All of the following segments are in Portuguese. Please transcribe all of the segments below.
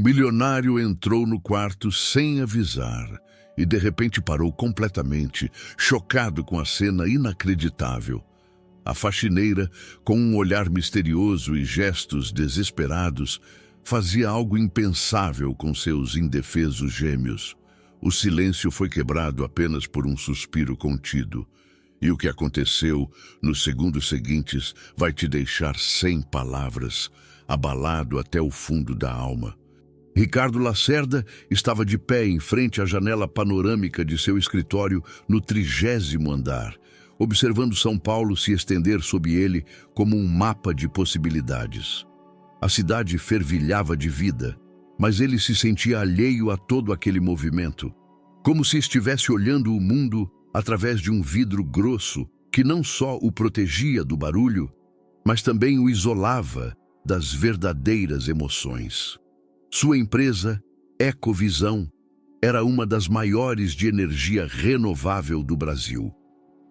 milionário entrou no quarto sem avisar e de repente parou completamente, chocado com a cena inacreditável. A faxineira, com um olhar misterioso e gestos desesperados, fazia algo impensável com seus indefesos gêmeos. O silêncio foi quebrado apenas por um suspiro contido. E o que aconteceu nos segundos seguintes vai te deixar sem palavras, abalado até o fundo da alma. Ricardo Lacerda estava de pé em frente à janela panorâmica de seu escritório no 30º andar, observando São Paulo se estender sob ele como um mapa de possibilidades. A cidade fervilhava de vida, mas ele se sentia alheio a todo aquele movimento, como se estivesse olhando o mundo através de um vidro grosso que não só o protegia do barulho, mas também o isolava das verdadeiras emoções. Sua empresa, Ecovisão, era uma das maiores de energia renovável do Brasil.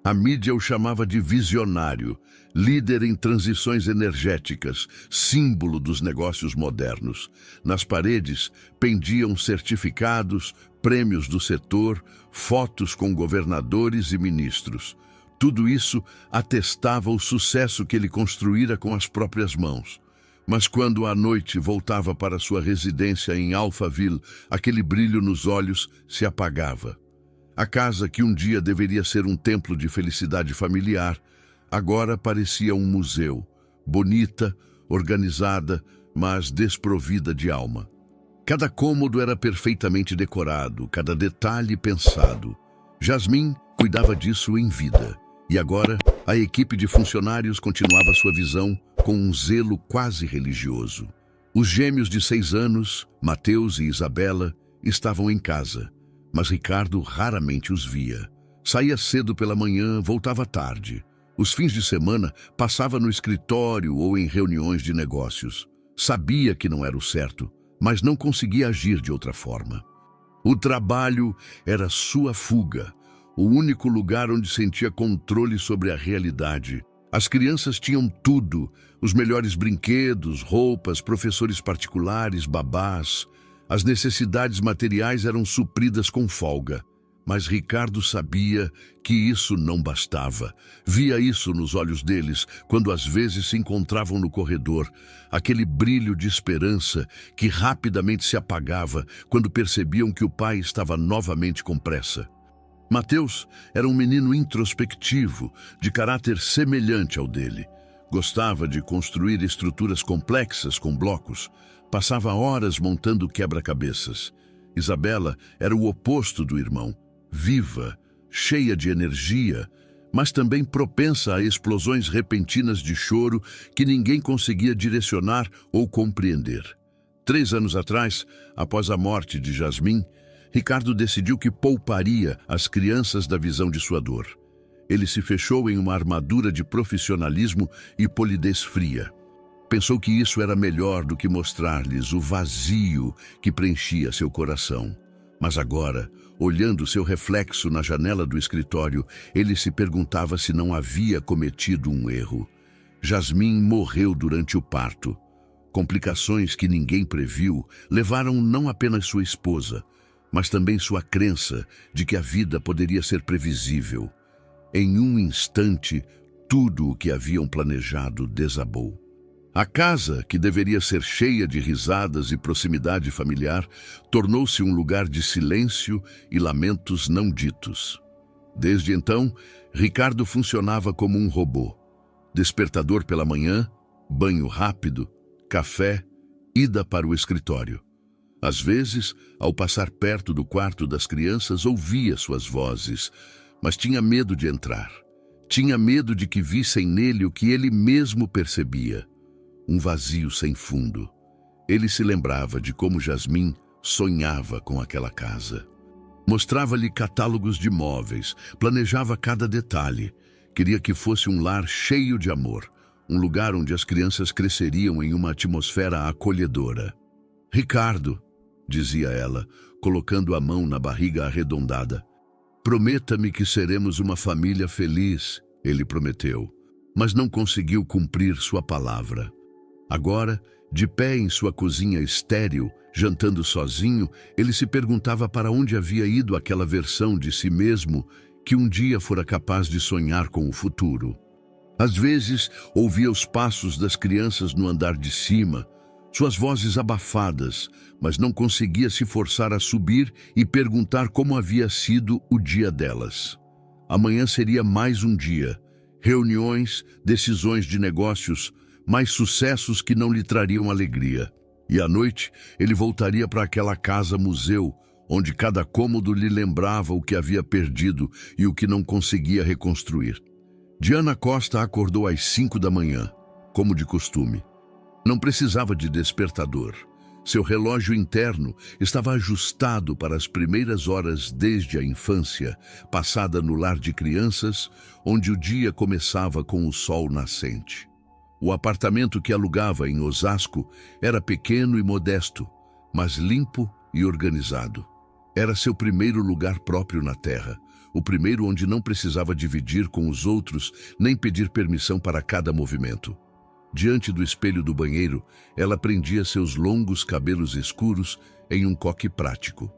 A mídia o chamava de visionário, líder em transições energéticas, símbolo dos negócios modernos. Nas paredes pendiam certificados, prêmios do setor, fotos com governadores e ministros. Tudo isso atestava o sucesso que ele construíra com as próprias mãos. Mas quando à noite voltava para sua residência em Alphaville, aquele brilho nos olhos se apagava. A casa que um dia deveria ser um templo de felicidade familiar, agora parecia um museu, bonita, organizada, mas desprovida de alma. Cada cômodo era perfeitamente decorado, cada detalhe pensado. Jasmin cuidava disso em vida, e agora a equipe de funcionários continuava sua visão com um zelo quase religioso. Os gêmeos de 6 anos, Mateus e Isabela, estavam em casa, mas Ricardo raramente os via. Saía cedo pela manhã, voltava tarde. Os fins de semana passava no escritório ou em reuniões de negócios. Sabia que não era o certo, mas não conseguia agir de outra forma. O trabalho era sua fuga, o único lugar onde sentia controle sobre a realidade. As crianças tinham tudo, os melhores brinquedos, roupas, professores particulares, babás. As necessidades materiais eram supridas com folga. Mas Ricardo sabia que isso não bastava. Via isso nos olhos deles, quando às vezes se encontravam no corredor, aquele brilho de esperança que rapidamente se apagava quando percebiam que o pai estava novamente com pressa. Mateus era um menino introspectivo, de caráter semelhante ao dele. Gostava de construir estruturas complexas com blocos. Passava horas montando quebra-cabeças. Isabela era o oposto do irmão. Viva, cheia de energia, mas também propensa a explosões repentinas de choro que ninguém conseguia direcionar ou compreender. 3 anos atrás, após a morte de Jasmin, Ricardo decidiu que pouparia as crianças da visão de sua dor. Ele se fechou em uma armadura de profissionalismo e polidez fria. Pensou que isso era melhor do que mostrar-lhes o vazio que preenchia seu coração. Mas agora, olhando seu reflexo na janela do escritório, ele se perguntava se não havia cometido um erro. Jasmin morreu durante o parto. Complicações que ninguém previu levaram não apenas sua esposa, mas também sua crença de que a vida poderia ser previsível. Em um instante, tudo o que haviam planejado desabou. A casa, que deveria ser cheia de risadas e proximidade familiar, tornou-se um lugar de silêncio e lamentos não ditos. Desde então, Ricardo funcionava como um robô. Despertador pela manhã, banho rápido, café, ida para o escritório. Às vezes, ao passar perto do quarto das crianças, ouvia suas vozes, mas tinha medo de entrar. Tinha medo de que vissem nele o que ele mesmo percebia. Um vazio sem fundo. Ele se lembrava de como Jasmin sonhava com aquela casa. Mostrava-lhe catálogos de móveis, planejava cada detalhe. Queria que fosse um lar cheio de amor, um lugar onde as crianças cresceriam em uma atmosfera acolhedora. Ricardo, dizia ela, colocando a mão na barriga arredondada. Prometa-me que seremos uma família feliz, ele prometeu, mas não conseguiu cumprir sua palavra. Agora, de pé em sua cozinha estéril, Jantando sozinho, ele se perguntava para onde havia ido aquela versão de si mesmo que um dia fora capaz de sonhar com o futuro. Às vezes, ouvia os passos das crianças no andar de cima, suas vozes abafadas, mas não conseguia se forçar a subir e perguntar como havia sido o dia delas. Amanhã seria mais um dia, reuniões, decisões de negócios, mais sucessos que não lhe trariam alegria. E à noite, ele voltaria para aquela casa-museu, onde cada cômodo lhe lembrava o que havia perdido e o que não conseguia reconstruir. Diana Costa acordou às 5 da manhã, como de costume. Não precisava de despertador. Seu relógio interno estava ajustado para as primeiras horas desde a infância, passada no lar de crianças, onde o dia começava com o sol nascente. O apartamento que alugava em Osasco era pequeno e modesto, mas limpo e organizado. Era seu primeiro lugar próprio na terra, o primeiro onde não precisava dividir com os outros nem pedir permissão para cada movimento. Diante do espelho do banheiro, ela prendia seus longos cabelos escuros em um coque prático.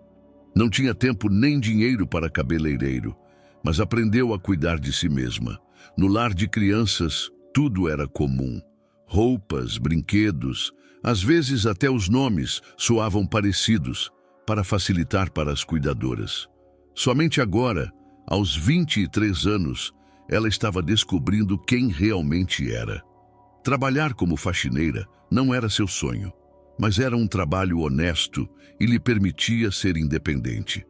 Não tinha tempo nem dinheiro para cabeleireiro, mas aprendeu a cuidar de si mesma. No lar de crianças, tudo era comum. Roupas, brinquedos, às vezes até os nomes soavam parecidos, para facilitar para as cuidadoras. Somente agora, aos 23 anos, ela estava descobrindo quem realmente era. Trabalhar como faxineira não era seu sonho, mas era um trabalho honesto e lhe permitia ser independente.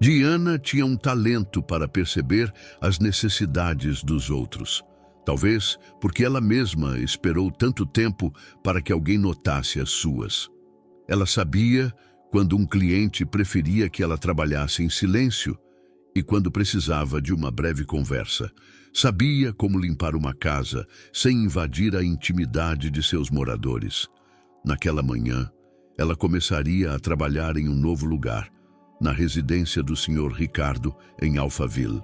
Diana tinha um talento para perceber as necessidades dos outros. Talvez porque ela mesma esperou tanto tempo para que alguém notasse as suas. Ela sabia quando um cliente preferia que ela trabalhasse em silêncio e quando precisava de uma breve conversa. Sabia como limpar uma casa sem invadir a intimidade de seus moradores. Naquela manhã, ela começaria a trabalhar em um novo lugar, na residência do Sr. Ricardo, em Alphaville.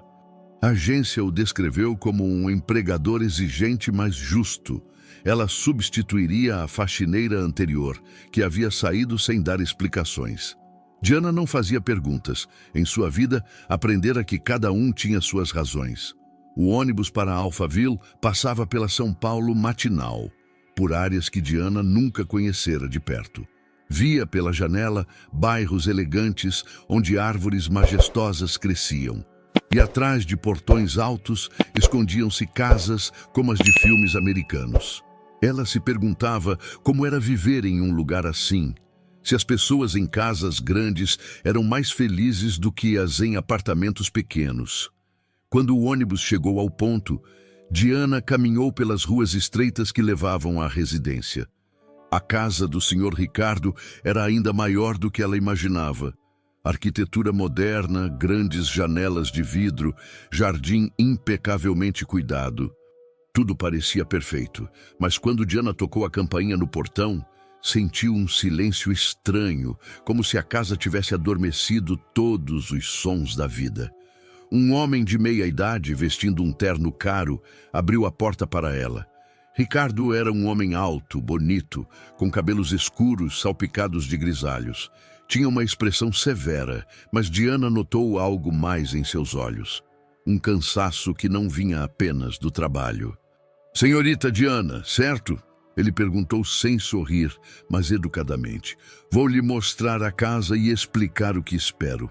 A agência o descreveu como um empregador exigente, mas justo. Ela substituiria a faxineira anterior, que havia saído sem dar explicações. Diana não fazia perguntas. Em sua vida, aprendera que cada um tinha suas razões. O ônibus para Alphaville passava pela São Paulo matinal, por áreas que Diana nunca conhecera de perto. Via pela janela bairros elegantes onde árvores majestosas cresciam. E atrás de portões altos escondiam-se casas como as de filmes americanos. Ela se perguntava como era viver em um lugar assim, se as pessoas em casas grandes eram mais felizes do que as em apartamentos pequenos. Quando o ônibus chegou ao ponto, Diana caminhou pelas ruas estreitas que levavam à residência. A casa do Sr. Ricardo era ainda maior do que ela imaginava. Arquitetura moderna, grandes janelas de vidro, jardim impecavelmente cuidado. Tudo parecia perfeito, mas quando Diana tocou a campainha no portão, sentiu um silêncio estranho, como se a casa tivesse adormecido todos os sons da vida. Um homem de meia idade, vestindo um terno caro, abriu a porta para ela. Ricardo era um homem alto, bonito, com cabelos escuros salpicados de grisalhos. Tinha uma expressão severa, mas Diana notou algo mais em seus olhos. Um cansaço que não vinha apenas do trabalho. "Senhorita Diana, certo?" Ele perguntou sem sorrir, mas educadamente. "Vou lhe mostrar a casa e explicar o que espero."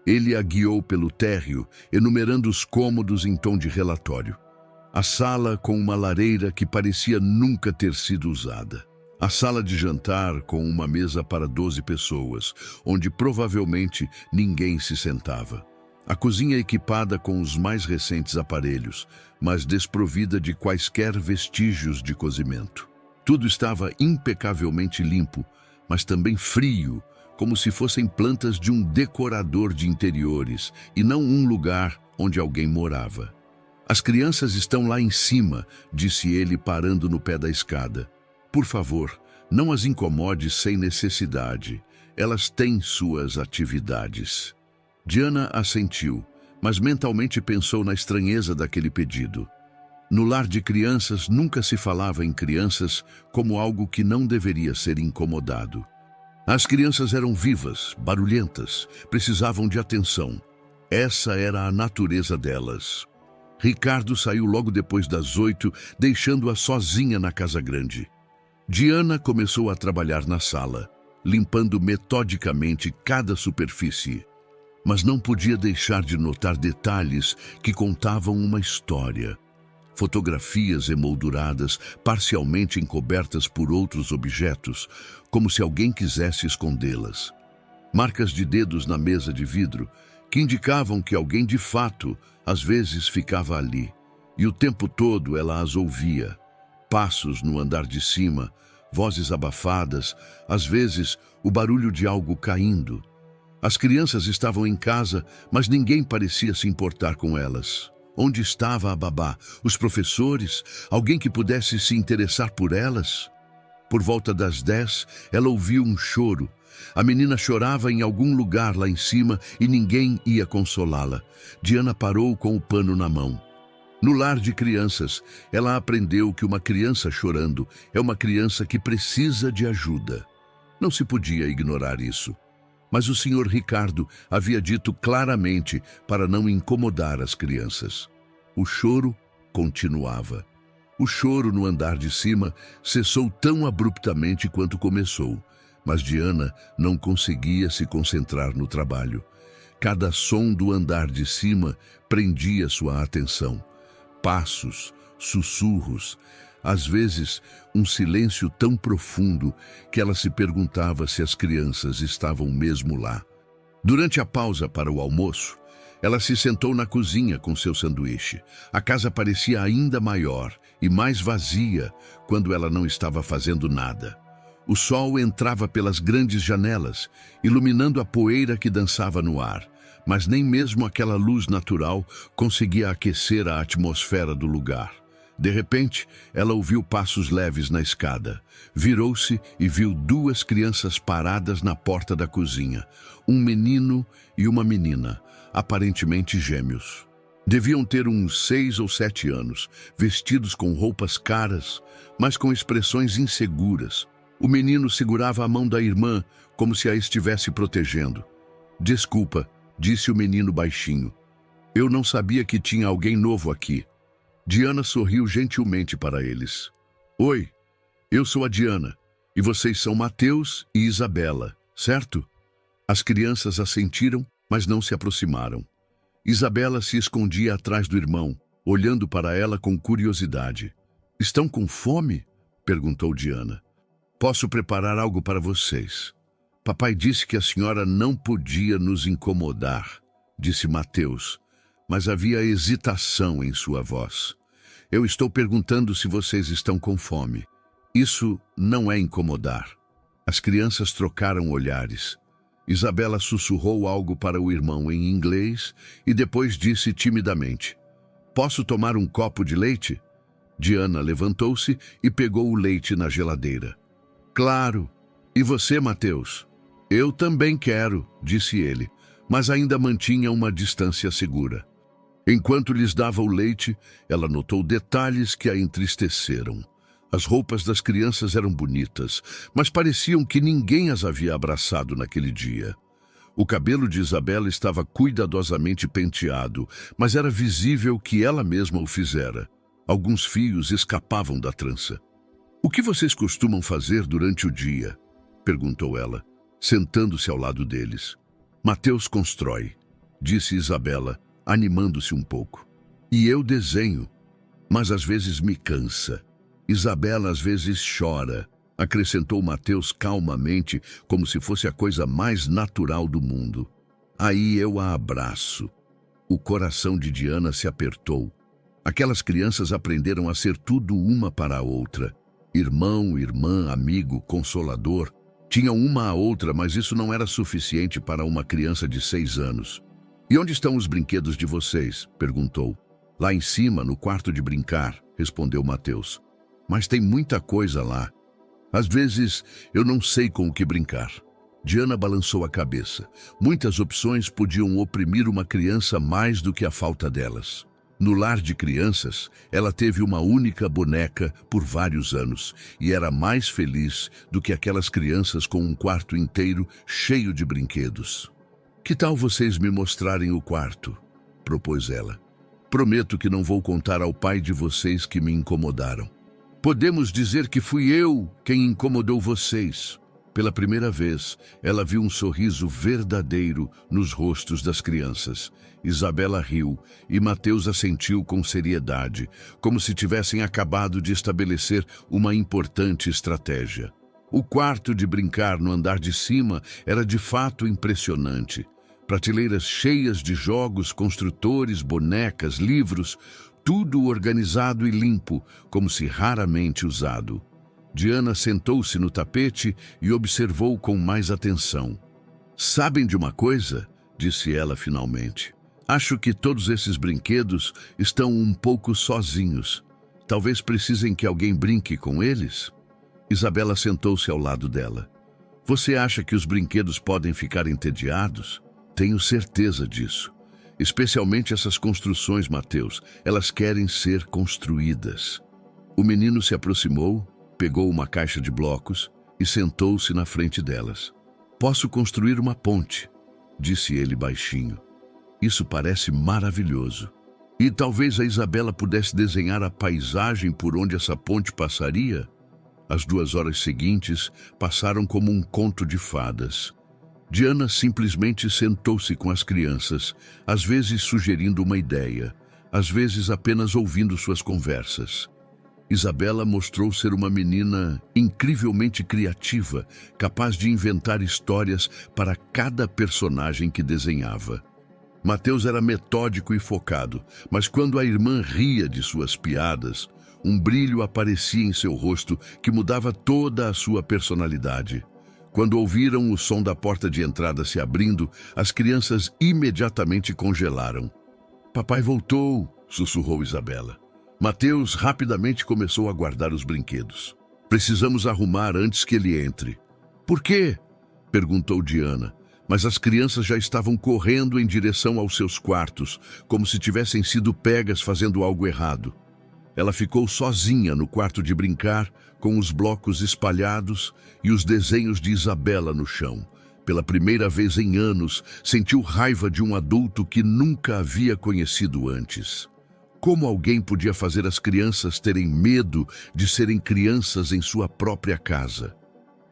Ele a guiou pelo térreo, enumerando os cômodos em tom de relatório. A sala com uma lareira que parecia nunca ter sido usada. A sala de jantar com uma mesa para 12 pessoas, onde provavelmente ninguém se sentava. A cozinha equipada com os mais recentes aparelhos, mas desprovida de quaisquer vestígios de cozimento. Tudo estava impecavelmente limpo, mas também frio, como se fossem plantas de um decorador de interiores e não um lugar onde alguém morava. "As crianças estão lá em cima", disse ele parando no pé da escada. "Por favor, não as incomode sem necessidade. Elas têm suas atividades." Diana assentiu, mas mentalmente pensou na estranheza daquele pedido. No lar de crianças nunca se falava em crianças como algo que não deveria ser incomodado. As crianças eram vivas, barulhentas, precisavam de atenção. Essa era a natureza delas. Ricardo saiu logo depois das 8, deixando-a sozinha na casa grande. Diana começou a trabalhar na sala, limpando metodicamente cada superfície. Mas não podia deixar de notar detalhes que contavam uma história. Fotografias emolduradas, parcialmente encobertas por outros objetos, como se alguém quisesse escondê-las. Marcas de dedos na mesa de vidro, que indicavam que alguém de fato, às vezes, ficava ali. E o tempo todo ela as ouvia. Passos no andar de cima, vozes abafadas, às vezes o barulho de algo caindo. As crianças estavam em casa, mas ninguém parecia se importar com elas. Onde estava a babá? Os professores? Alguém que pudesse se interessar por elas? Por volta das 10, ela ouviu um choro. A menina chorava em algum lugar lá em cima e ninguém ia consolá-la. Diana parou com o pano na mão. No lar de crianças, ela aprendeu que uma criança chorando é uma criança que precisa de ajuda. Não se podia ignorar isso. Mas o Sr. Ricardo havia dito claramente para não incomodar as crianças. O choro continuava. O choro no andar de cima cessou tão abruptamente quanto começou, mas Diana não conseguia se concentrar no trabalho. Cada som do andar de cima prendia sua atenção. Passos, sussurros, às vezes um silêncio tão profundo que ela se perguntava se as crianças estavam mesmo lá. Durante a pausa para o almoço, ela se sentou na cozinha com seu sanduíche. A casa parecia ainda maior e mais vazia quando ela não estava fazendo nada. O sol entrava pelas grandes janelas, iluminando a poeira que dançava no ar, mas nem mesmo aquela luz natural conseguia aquecer a atmosfera do lugar. De repente, ela ouviu passos leves na escada. Virou-se e viu duas crianças paradas na porta da cozinha. Um menino e uma menina, aparentemente gêmeos. Deviam ter uns 6 ou 7 anos, vestidos com roupas caras, mas com expressões inseguras. O menino segurava a mão da irmã, como se a estivesse protegendo. "Desculpa", disse o menino baixinho. "Eu não sabia que tinha alguém novo aqui." Diana sorriu gentilmente para eles. "Oi, eu sou a Diana, e vocês são Mateus e Isabela, certo?" As crianças assentiram, mas não se aproximaram. Isabela se escondia atrás do irmão, olhando para ela com curiosidade. "Estão com fome?" perguntou Diana. "Posso preparar algo para vocês." "Papai disse que a senhora não podia nos incomodar", disse Mateus, mas havia hesitação em sua voz. "Eu estou perguntando se vocês estão com fome. Isso não é incomodar." As crianças trocaram olhares. Isabela sussurrou algo para o irmão em inglês e depois disse timidamente: "Posso tomar um copo de leite?" Diana levantou-se e pegou o leite na geladeira. "Claro. E você, Mateus?" "Eu também quero", disse ele, mas ainda mantinha uma distância segura. Enquanto lhes dava o leite, ela notou detalhes que a entristeceram. As roupas das crianças eram bonitas, mas pareciam que ninguém as havia abraçado naquele dia. O cabelo de Isabela estava cuidadosamente penteado, mas era visível que ela mesma o fizera. Alguns fios escapavam da trança. "O que vocês costumam fazer durante o dia?" perguntou ela, sentando-se ao lado deles. "Mateus constrói", disse Isabela, animando-se um pouco. "E eu desenho, mas às vezes me cansa. Isabela às vezes chora", acrescentou Mateus calmamente, como se fosse a coisa mais natural do mundo. "Aí eu a abraço." O coração de Diana se apertou. Aquelas crianças aprenderam a ser tudo uma para a outra. Irmão, irmã, amigo, consolador. Tinham uma a outra, mas isso não era suficiente para uma criança de 6 anos. "E onde estão os brinquedos de vocês?" perguntou. "Lá em cima, no quarto de brincar", respondeu Mateus. "Mas tem muita coisa lá. Às vezes, eu não sei com o que brincar." Diana balançou a cabeça. Muitas opções podiam oprimir uma criança mais do que a falta delas. No lar de crianças, ela teve uma única boneca por vários anos e era mais feliz do que aquelas crianças com um quarto inteiro cheio de brinquedos. "Que tal vocês me mostrarem o quarto?", propôs ela. "Prometo que não vou contar ao pai de vocês que me incomodaram. Podemos dizer que fui eu quem incomodou vocês." Pela primeira vez, ela viu um sorriso verdadeiro nos rostos das crianças. Isabela riu e Mateus assentiu com seriedade, como se tivessem acabado de estabelecer uma importante estratégia. O quarto de brincar no andar de cima era de fato impressionante. Prateleiras cheias de jogos, construtores, bonecas, livros, tudo organizado e limpo, como se raramente usado. Diana sentou-se no tapete e observou com mais atenção. "Sabem de uma coisa?", disse ela finalmente. "Acho que todos esses brinquedos estão um pouco sozinhos. Talvez precisem que alguém brinque com eles?" Isabela sentou-se ao lado dela. "Você acha que os brinquedos podem ficar entediados?" "Tenho certeza disso. Especialmente essas construções, Mateus. Elas querem ser construídas." O menino se aproximou, pegou uma caixa de blocos e sentou-se na frente delas. "Posso construir uma ponte", disse ele baixinho. "Isso parece maravilhoso. E talvez a Isabela pudesse desenhar a paisagem por onde essa ponte passaria?" As 2 horas seguintes passaram como um conto de fadas. Diana simplesmente sentou-se com as crianças, às vezes sugerindo uma ideia, às vezes apenas ouvindo suas conversas. Isabela mostrou ser uma menina incrivelmente criativa, capaz de inventar histórias para cada personagem que desenhava. Mateus era metódico e focado, mas quando a irmã ria de suas piadas, um brilho aparecia em seu rosto que mudava toda a sua personalidade. Quando ouviram o som da porta de entrada se abrindo, as crianças imediatamente congelaram. "Papai voltou", sussurrou Isabela. Mateus rapidamente começou a guardar os brinquedos. "Precisamos arrumar antes que ele entre." "Por quê?", perguntou Diana, mas as crianças já estavam correndo em direção aos seus quartos, como se tivessem sido pegas fazendo algo errado. Ela ficou sozinha no quarto de brincar, com os blocos espalhados e os desenhos de Isabela no chão. Pela primeira vez em anos, sentiu raiva de um adulto que nunca havia conhecido antes. Como alguém podia fazer as crianças terem medo de serem crianças em sua própria casa?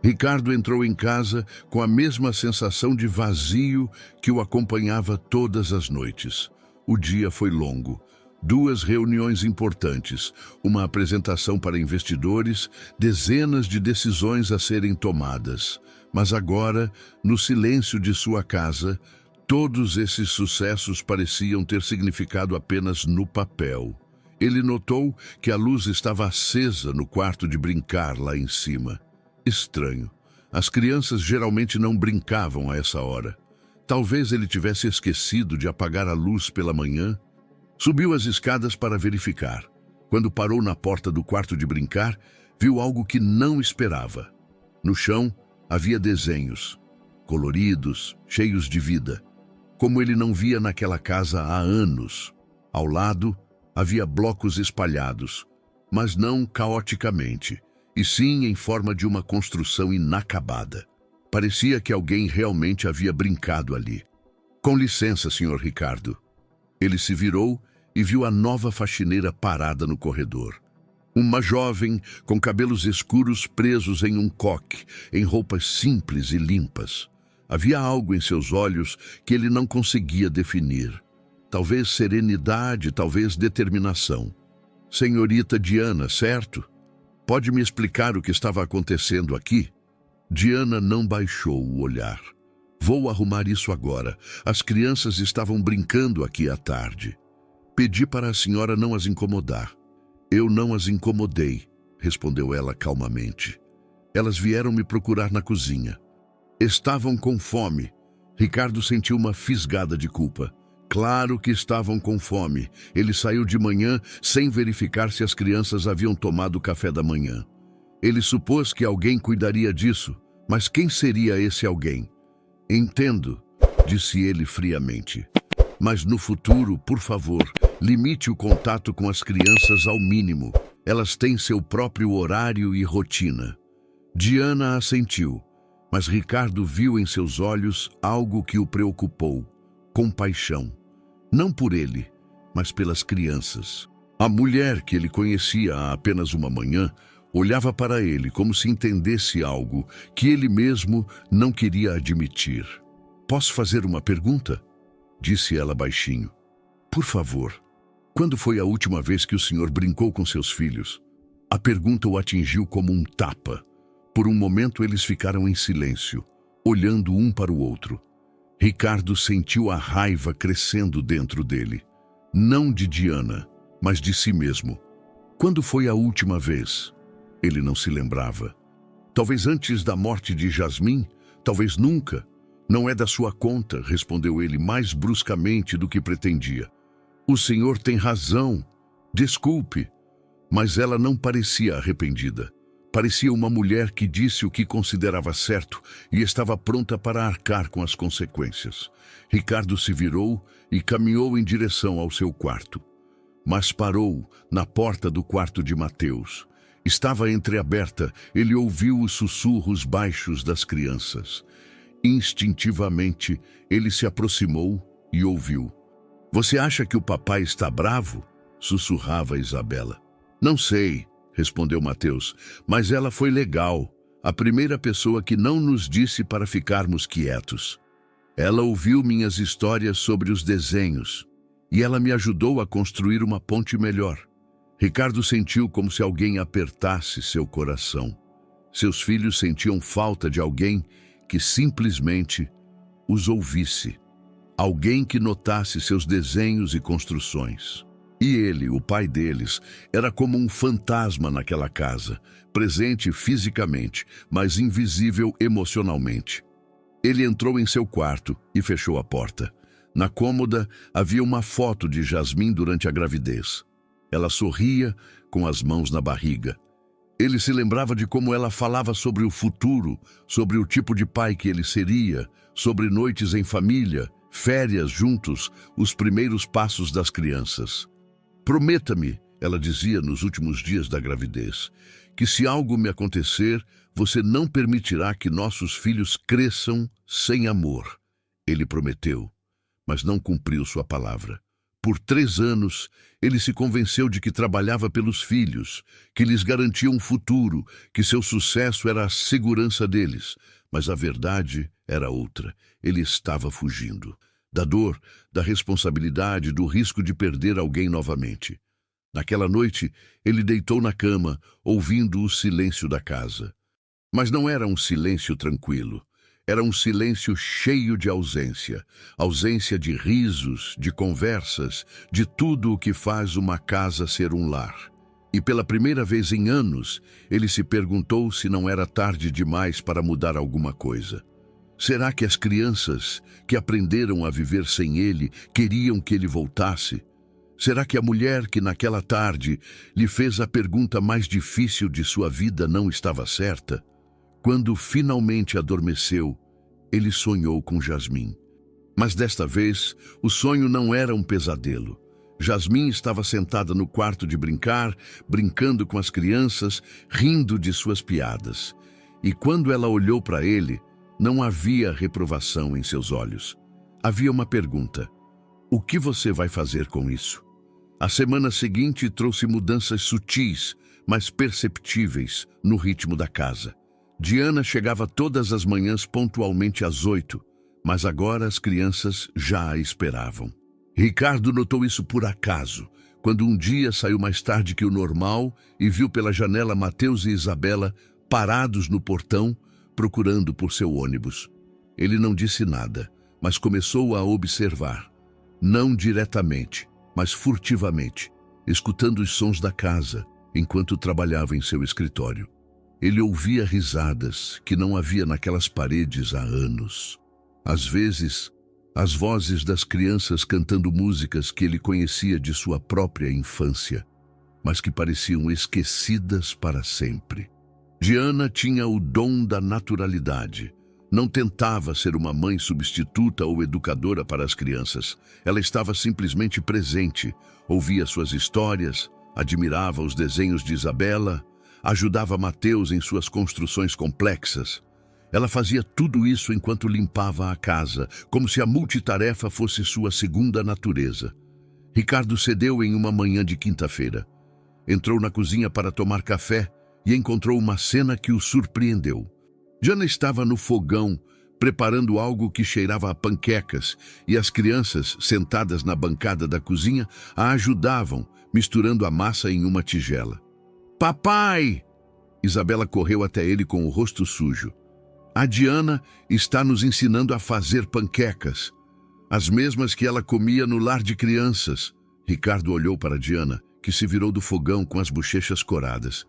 Ricardo entrou em casa com a mesma sensação de vazio que o acompanhava todas as noites. O dia foi longo. 2 reuniões importantes, uma apresentação para investidores, dezenas de decisões a serem tomadas. Mas agora, no silêncio de sua casa, todos esses sucessos pareciam ter significado apenas no papel. Ele notou que a luz estava acesa no quarto de brincar lá em cima. Estranho. As crianças geralmente não brincavam a essa hora. Talvez ele tivesse esquecido de apagar a luz pela manhã. Subiu as escadas para verificar. Quando parou na porta do quarto de brincar, viu algo que não esperava. No chão havia desenhos, coloridos, cheios de vida, como ele não via naquela casa há anos. Ao lado, havia blocos espalhados, mas não caoticamente, e sim em forma de uma construção inacabada. Parecia que alguém realmente havia brincado ali. "Com licença, Sr. Ricardo." Ele se virou e viu a nova faxineira parada no corredor. Uma jovem com cabelos escuros presos em um coque, em roupas simples e limpas. Havia algo em seus olhos que ele não conseguia definir. Talvez serenidade, talvez determinação. "Senhorita Diana, certo? Pode me explicar o que estava acontecendo aqui?" Diana não baixou o olhar. "Vou arrumar isso agora. As crianças estavam brincando aqui à tarde. Pedi para a senhora não as incomodar." "Eu não as incomodei", respondeu ela calmamente. "Elas vieram me procurar na cozinha. Estavam com fome." Ricardo sentiu uma fisgada de culpa. Claro que estavam com fome. Ele saiu de manhã sem verificar se as crianças haviam tomado café da manhã. Ele supôs que alguém cuidaria disso, mas quem seria esse alguém? "Entendo", disse ele friamente. "Mas no futuro, por favor, Limite o contato com as crianças ao mínimo. Elas têm seu próprio horário e rotina. Diana assentiu, mas Ricardo viu em seus olhos algo que o preocupou: compaixão. Não por ele, mas pelas crianças. A mulher que ele conhecia há apenas uma manhã olhava para ele como se entendesse algo que ele mesmo não queria admitir. "Posso fazer uma pergunta?" disse ela baixinho. "Por favor, quando foi a última vez que o senhor brincou com seus filhos?" A pergunta o atingiu como um tapa. Por um momento eles ficaram em silêncio, olhando um para o outro. Ricardo sentiu a raiva crescendo dentro dele. Não de Diana, mas de si mesmo. Quando foi a última vez? Ele não se lembrava. Talvez antes da morte de Jasmim, talvez nunca. "Não é da sua conta", respondeu ele mais bruscamente do que pretendia. "O senhor tem razão. Desculpe." Mas ela não parecia arrependida. Parecia uma mulher que disse o que considerava certo e estava pronta para arcar com as consequências. Ricardo se virou e caminhou em direção ao seu quarto. Mas parou na porta do quarto de Mateus. Estava entreaberta, ele ouviu os sussurros baixos das crianças. Instintivamente, ele se aproximou e ouviu. "Você acha que o papai está bravo?" sussurrava Isabela. "Não sei", respondeu Mateus, "mas ela foi legal. A primeira pessoa que não nos disse para ficarmos quietos. Ela ouviu minhas histórias sobre os desenhos e ela me ajudou a construir uma ponte melhor." Ricardo sentiu como se alguém apertasse seu coração. Seus filhos sentiam falta de alguém que simplesmente os ouvisse. Alguém que notasse seus desenhos e construções. E ele, o pai deles, era como um fantasma naquela casa, presente fisicamente, mas invisível emocionalmente. Ele entrou em seu quarto e fechou a porta. Na cômoda havia uma foto de Jasmim durante a gravidez. Ela sorria com as mãos na barriga. Ele se lembrava de como ela falava sobre o futuro, sobre o tipo de pai que ele seria, sobre noites em família, férias juntos, os primeiros passos das crianças. "Prometa-me", ela dizia nos últimos dias da gravidez, "que se algo me acontecer, você não permitirá que nossos filhos cresçam sem amor." Ele prometeu, mas não cumpriu sua palavra. Por 3 anos, ele se convenceu de que trabalhava pelos filhos, que lhes garantia um futuro, que seu sucesso era a segurança deles. Mas a verdade era outra. Ele estava fugindo. Da dor, da responsabilidade, do risco de perder alguém novamente. Naquela noite, ele deitou na cama, ouvindo o silêncio da casa. Mas não era um silêncio tranquilo. Era um silêncio cheio de ausência. Ausência de risos, de conversas, de tudo o que faz uma casa ser um lar. E pela primeira vez em anos, ele se perguntou se não era tarde demais para mudar alguma coisa. Será que as crianças, que aprenderam a viver sem ele, queriam que ele voltasse? Será que a mulher que naquela tarde lhe fez a pergunta mais difícil de sua vida não estava certa? Quando finalmente adormeceu, ele sonhou com Jasmim. Mas desta vez, o sonho não era um pesadelo. Jasmim estava sentada no quarto de brincar, brincando com as crianças, rindo de suas piadas. E quando ela olhou para ele, não havia reprovação em seus olhos. Havia uma pergunta: "O que você vai fazer com isso?" A semana seguinte trouxe mudanças sutis, mas perceptíveis, no ritmo da casa. Diana chegava todas as manhãs pontualmente às 8, mas agora as crianças já a esperavam. Ricardo notou isso por acaso, quando um dia saiu mais tarde que o normal e viu pela janela Mateus e Isabela parados no portão, procurando por seu ônibus. Ele não disse nada, mas começou a observar. Não diretamente, mas furtivamente, escutando os sons da casa, enquanto trabalhava em seu escritório. Ele ouvia risadas que não havia naquelas paredes há anos. Às vezes, as vozes das crianças cantando músicas que ele conhecia de sua própria infância, mas que pareciam esquecidas para sempre. Diana tinha o dom da naturalidade. Não tentava ser uma mãe substituta ou educadora para as crianças. Ela estava simplesmente presente, ouvia suas histórias, admirava os desenhos de Isabela, ajudava Mateus em suas construções complexas. Ela fazia tudo isso enquanto limpava a casa, como se a multitarefa fosse sua segunda natureza. Ricardo cedeu em uma manhã de quinta-feira. Entrou na cozinha para tomar café e encontrou uma cena que o surpreendeu. Diana estava no fogão, preparando algo que cheirava a panquecas, e as crianças, sentadas na bancada da cozinha, a ajudavam, misturando a massa em uma tigela. "Papai!" Isabela correu até ele com o rosto sujo. "A Diana está nos ensinando a fazer panquecas, as mesmas que ela comia no lar de crianças." Ricardo olhou para Diana, que se virou do fogão com as bochechas coradas.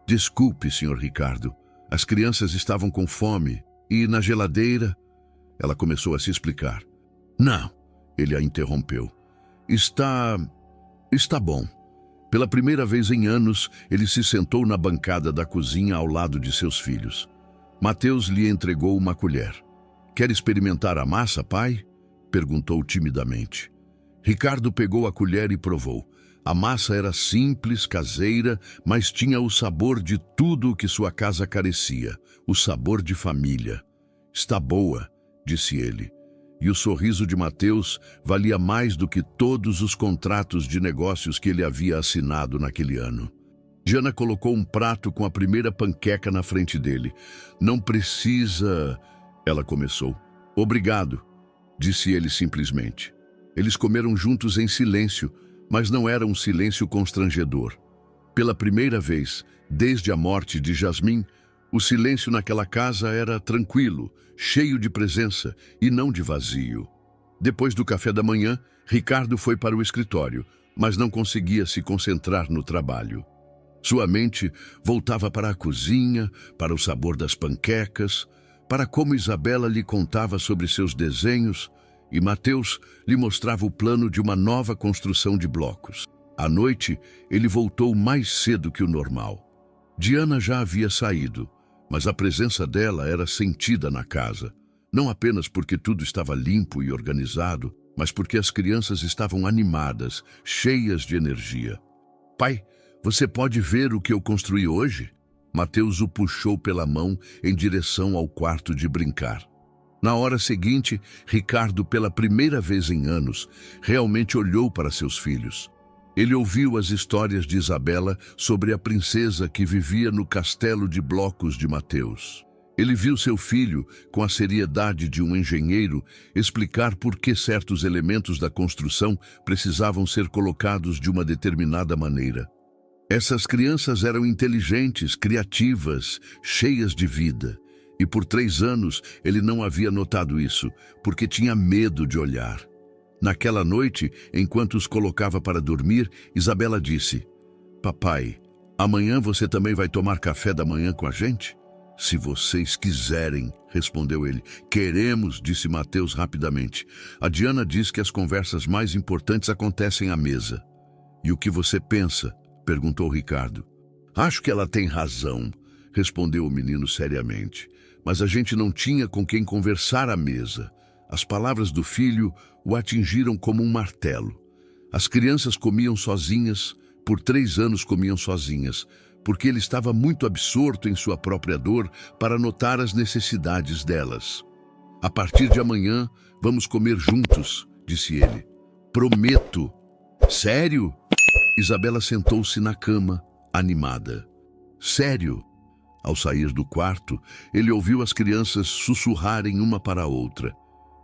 "Desculpe, Sr. Ricardo. As crianças estavam com fome e na geladeira..." Ela começou a se explicar. "Não", ele a interrompeu. Está bom." Pela primeira vez em anos, ele se sentou na bancada da cozinha ao lado de seus filhos. Mateus lhe entregou uma colher. "Quer experimentar a massa, pai?" perguntou timidamente. Ricardo pegou a colher e provou. A massa era simples, caseira, mas tinha o sabor de tudo o que sua casa carecia, o sabor de família. "Está boa", disse ele. E o sorriso de Mateus valia mais do que todos os contratos de negócios que ele havia assinado naquele ano. Diana colocou um prato com a primeira panqueca na frente dele. "Não precisa..." ela começou. "Obrigado", disse ele simplesmente. Eles comeram juntos em silêncio, mas não era um silêncio constrangedor. Pela primeira vez, desde a morte de Jasmim, o silêncio naquela casa era tranquilo, cheio de presença e não de vazio. Depois do café da manhã, Ricardo foi para o escritório, mas não conseguia se concentrar no trabalho. Sua mente voltava para a cozinha, para o sabor das panquecas, para como Isabela lhe contava sobre seus desenhos, e Mateus lhe mostrava o plano de uma nova construção de blocos. À noite, ele voltou mais cedo que o normal. Diana já havia saído, mas a presença dela era sentida na casa, não apenas porque tudo estava limpo e organizado, mas porque as crianças estavam animadas, cheias de energia. "Pai, você pode ver o que eu construí hoje?" Mateus o puxou pela mão em direção ao quarto de brincar. Na hora seguinte, Ricardo, pela primeira vez em anos, realmente olhou para seus filhos. Ele ouviu as histórias de Isabela sobre a princesa que vivia no castelo de blocos de Mateus. Ele viu seu filho, com a seriedade de um engenheiro, explicar por que certos elementos da construção precisavam ser colocados de uma determinada maneira. Essas crianças eram inteligentes, criativas, cheias de vida. E por 3 anos ele não havia notado isso, porque tinha medo de olhar. Naquela noite, enquanto os colocava para dormir, Isabela disse: "Papai, amanhã você também vai tomar café da manhã com a gente?" "Se vocês quiserem", respondeu ele. "Queremos", disse Mateus rapidamente. "A Diana diz que as conversas mais importantes acontecem à mesa." "E o que você pensa?" perguntou Ricardo. "Acho que ela tem razão", respondeu o menino seriamente. Mas a gente não tinha com quem conversar à mesa. As palavras do filho o atingiram como um martelo. As crianças comiam sozinhas, por 3 anos comiam sozinhas, porque ele estava muito absorto em sua própria dor para notar as necessidades delas. "A partir de amanhã, vamos comer juntos", disse ele. "Prometo." "Sério?" Isabela sentou-se na cama, animada. "Sério?" Ao sair do quarto, ele ouviu as crianças sussurrarem uma para a outra.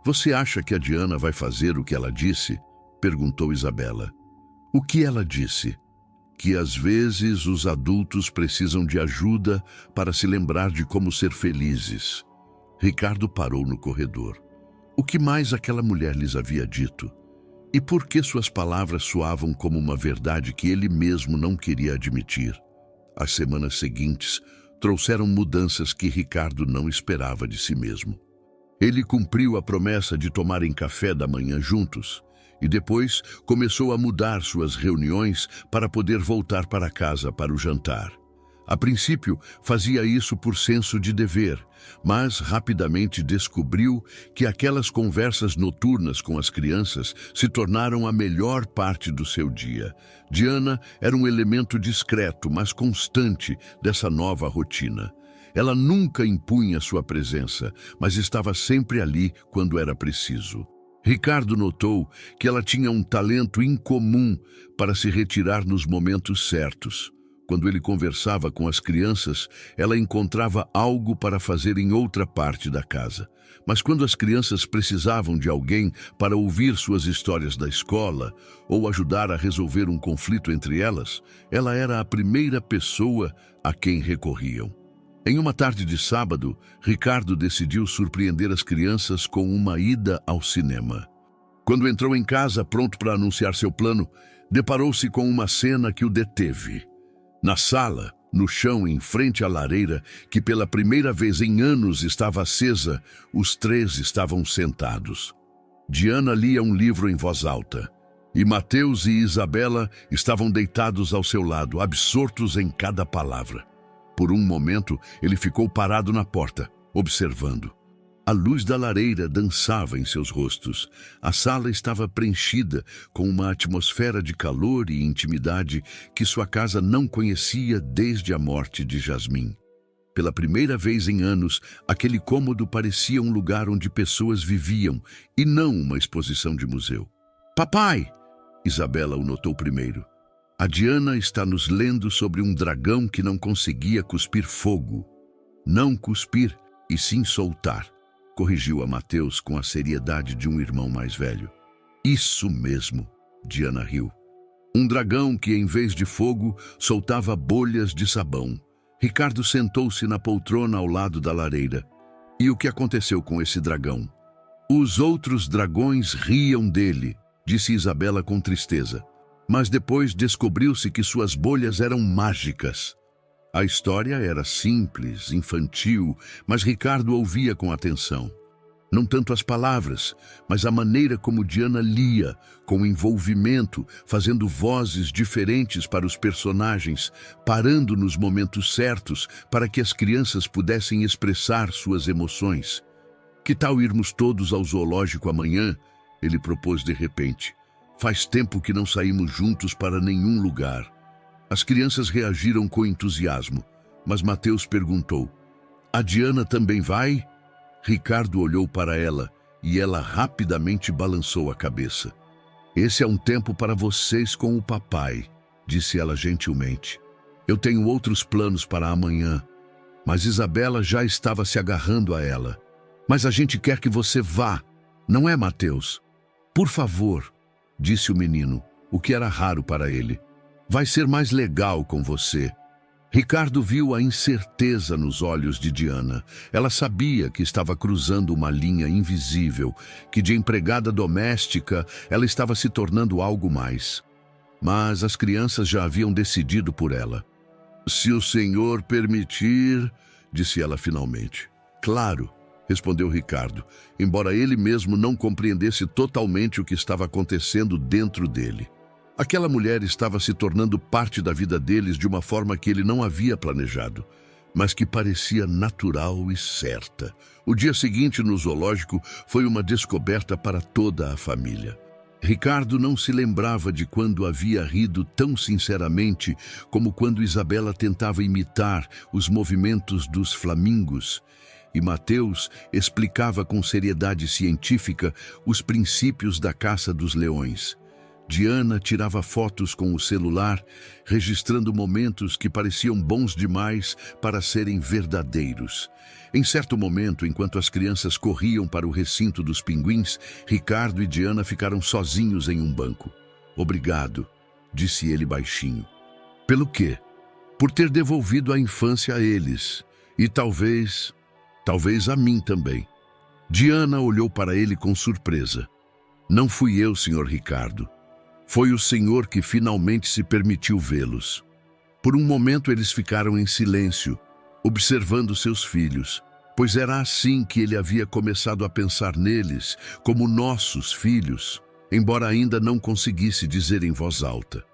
"Você acha que a Diana vai fazer o que ela disse?" perguntou Isabela. "O que ela disse?" "Que às vezes os adultos precisam de ajuda para se lembrar de como ser felizes." Ricardo parou no corredor. O que mais aquela mulher lhes havia dito? E por que suas palavras soavam como uma verdade que ele mesmo não queria admitir? As semanas seguintes trouxeram mudanças que Ricardo não esperava de si mesmo. Ele cumpriu a promessa de tomarem café da manhã juntos e depois começou a mudar suas reuniões para poder voltar para casa para o jantar. A princípio, fazia isso por senso de dever, mas rapidamente descobriu que aquelas conversas noturnas com as crianças se tornaram a melhor parte do seu dia. Diana era um elemento discreto, mas constante dessa nova rotina. Ela nunca impunha sua presença, mas estava sempre ali quando era preciso. Ricardo notou que ela tinha um talento incomum para se retirar nos momentos certos. Quando ele conversava com as crianças, ela encontrava algo para fazer em outra parte da casa. Mas quando as crianças precisavam de alguém para ouvir suas histórias da escola ou ajudar a resolver um conflito entre elas, ela era a primeira pessoa a quem recorriam. Em uma tarde de sábado, Ricardo decidiu surpreender as crianças com uma ida ao cinema. Quando entrou em casa, pronto para anunciar seu plano, deparou-se com uma cena que o deteve. Na sala, no chão, em frente à lareira, que pela primeira vez em anos estava acesa, os três estavam sentados. Diana lia um livro em voz alta, e Mateus e Isabela estavam deitados ao seu lado, absortos em cada palavra. Por um momento, ele ficou parado na porta, observando. A luz da lareira dançava em seus rostos. A sala estava preenchida com uma atmosfera de calor e intimidade que sua casa não conhecia desde a morte de Jasmim. Pela primeira vez em anos, aquele cômodo parecia um lugar onde pessoas viviam e não uma exposição de museu. "Papai!" Isabela o notou primeiro. "A Diana está nos lendo sobre um dragão que não conseguia cuspir fogo." "Não cuspir, e sim soltar", corrigiu a Mateus com a seriedade de um irmão mais velho. "Isso mesmo", Diana riu. "Um dragão que, em vez de fogo, soltava bolhas de sabão." Ricardo sentou-se na poltrona ao lado da lareira. "E o que aconteceu com esse dragão?" "Os outros dragões riam dele", disse Isabela com tristeza. "Mas depois descobriu-se que suas bolhas eram mágicas." A história era simples, infantil, mas Ricardo ouvia com atenção. Não tanto as palavras, mas a maneira como Diana lia, com envolvimento, fazendo vozes diferentes para os personagens, parando nos momentos certos para que as crianças pudessem expressar suas emoções. "Que tal irmos todos ao zoológico amanhã?" ele propôs de repente. "Faz tempo que não saímos juntos para nenhum lugar." As crianças reagiram com entusiasmo, mas Mateus perguntou: "A Diana também vai?" Ricardo olhou para ela e ela rapidamente balançou a cabeça. "Esse é um tempo para vocês com o papai", disse ela gentilmente. "Eu tenho outros planos para amanhã." Mas Isabela já estava se agarrando a ela. "Mas a gente quer que você vá, não é, Mateus?" "Por favor", disse o menino, o que era raro para ele. "Vai ser mais legal com você." Ricardo viu a incerteza nos olhos de Diana. Ela sabia que estava cruzando uma linha invisível, que de empregada doméstica ela estava se tornando algo mais. Mas as crianças já haviam decidido por ela. "Se o senhor permitir", disse ela finalmente. "Claro", respondeu Ricardo, embora ele mesmo não compreendesse totalmente o que estava acontecendo dentro dele. Aquela mulher estava se tornando parte da vida deles de uma forma que ele não havia planejado, mas que parecia natural e certa. O dia seguinte no zoológico foi uma descoberta para toda a família. Ricardo não se lembrava de quando havia rido tão sinceramente como quando Isabela tentava imitar os movimentos dos flamingos, e Mateus explicava com seriedade científica os princípios da caça dos leões. Diana tirava fotos com o celular, registrando momentos que pareciam bons demais para serem verdadeiros. Em certo momento, enquanto as crianças corriam para o recinto dos pinguins, Ricardo e Diana ficaram sozinhos em um banco. "Obrigado", disse ele baixinho. "Pelo quê?" "Por ter devolvido a infância a eles. E talvez a mim também." Diana olhou para ele com surpresa. "Não fui eu, Sr. Ricardo. Foi o senhor que finalmente se permitiu vê-los." Por um momento eles ficaram em silêncio, observando seus filhos, pois era assim que ele havia começado a pensar neles, como nossos filhos, embora ainda não conseguisse dizer em voz alta.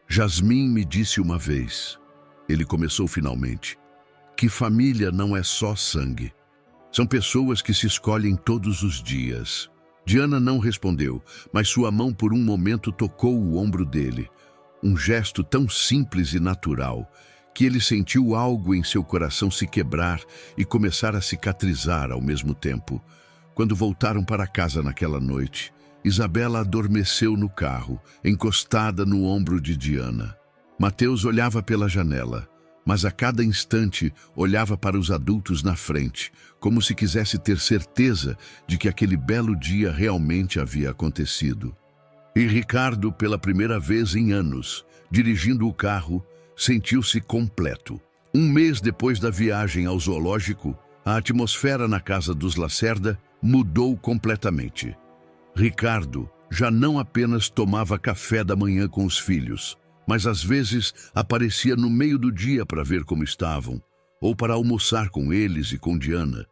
"Jasmim me disse uma vez: Ele começou finalmente. Que família não é só sangue. São pessoas que se escolhem todos os dias. Diana não respondeu, mas sua mão por um momento tocou o ombro dele. Um gesto tão simples e natural que ele sentiu algo em seu coração se quebrar e começar a cicatrizar ao mesmo tempo. Quando voltaram para casa naquela noite, Isabela adormeceu no carro, encostada no ombro de Diana. Mateus olhava pela janela, mas a cada instante olhava para os adultos na frente, como se quisesse ter certeza de que aquele belo dia realmente havia acontecido. E Ricardo, pela primeira vez em anos, dirigindo o carro, sentiu-se completo. Um mês depois da viagem ao zoológico, a atmosfera na casa dos Lacerda mudou completamente. Ricardo já não apenas tomava café da manhã com os filhos, mas às vezes aparecia no meio do dia para ver como estavam, ou para almoçar com eles e com Diana.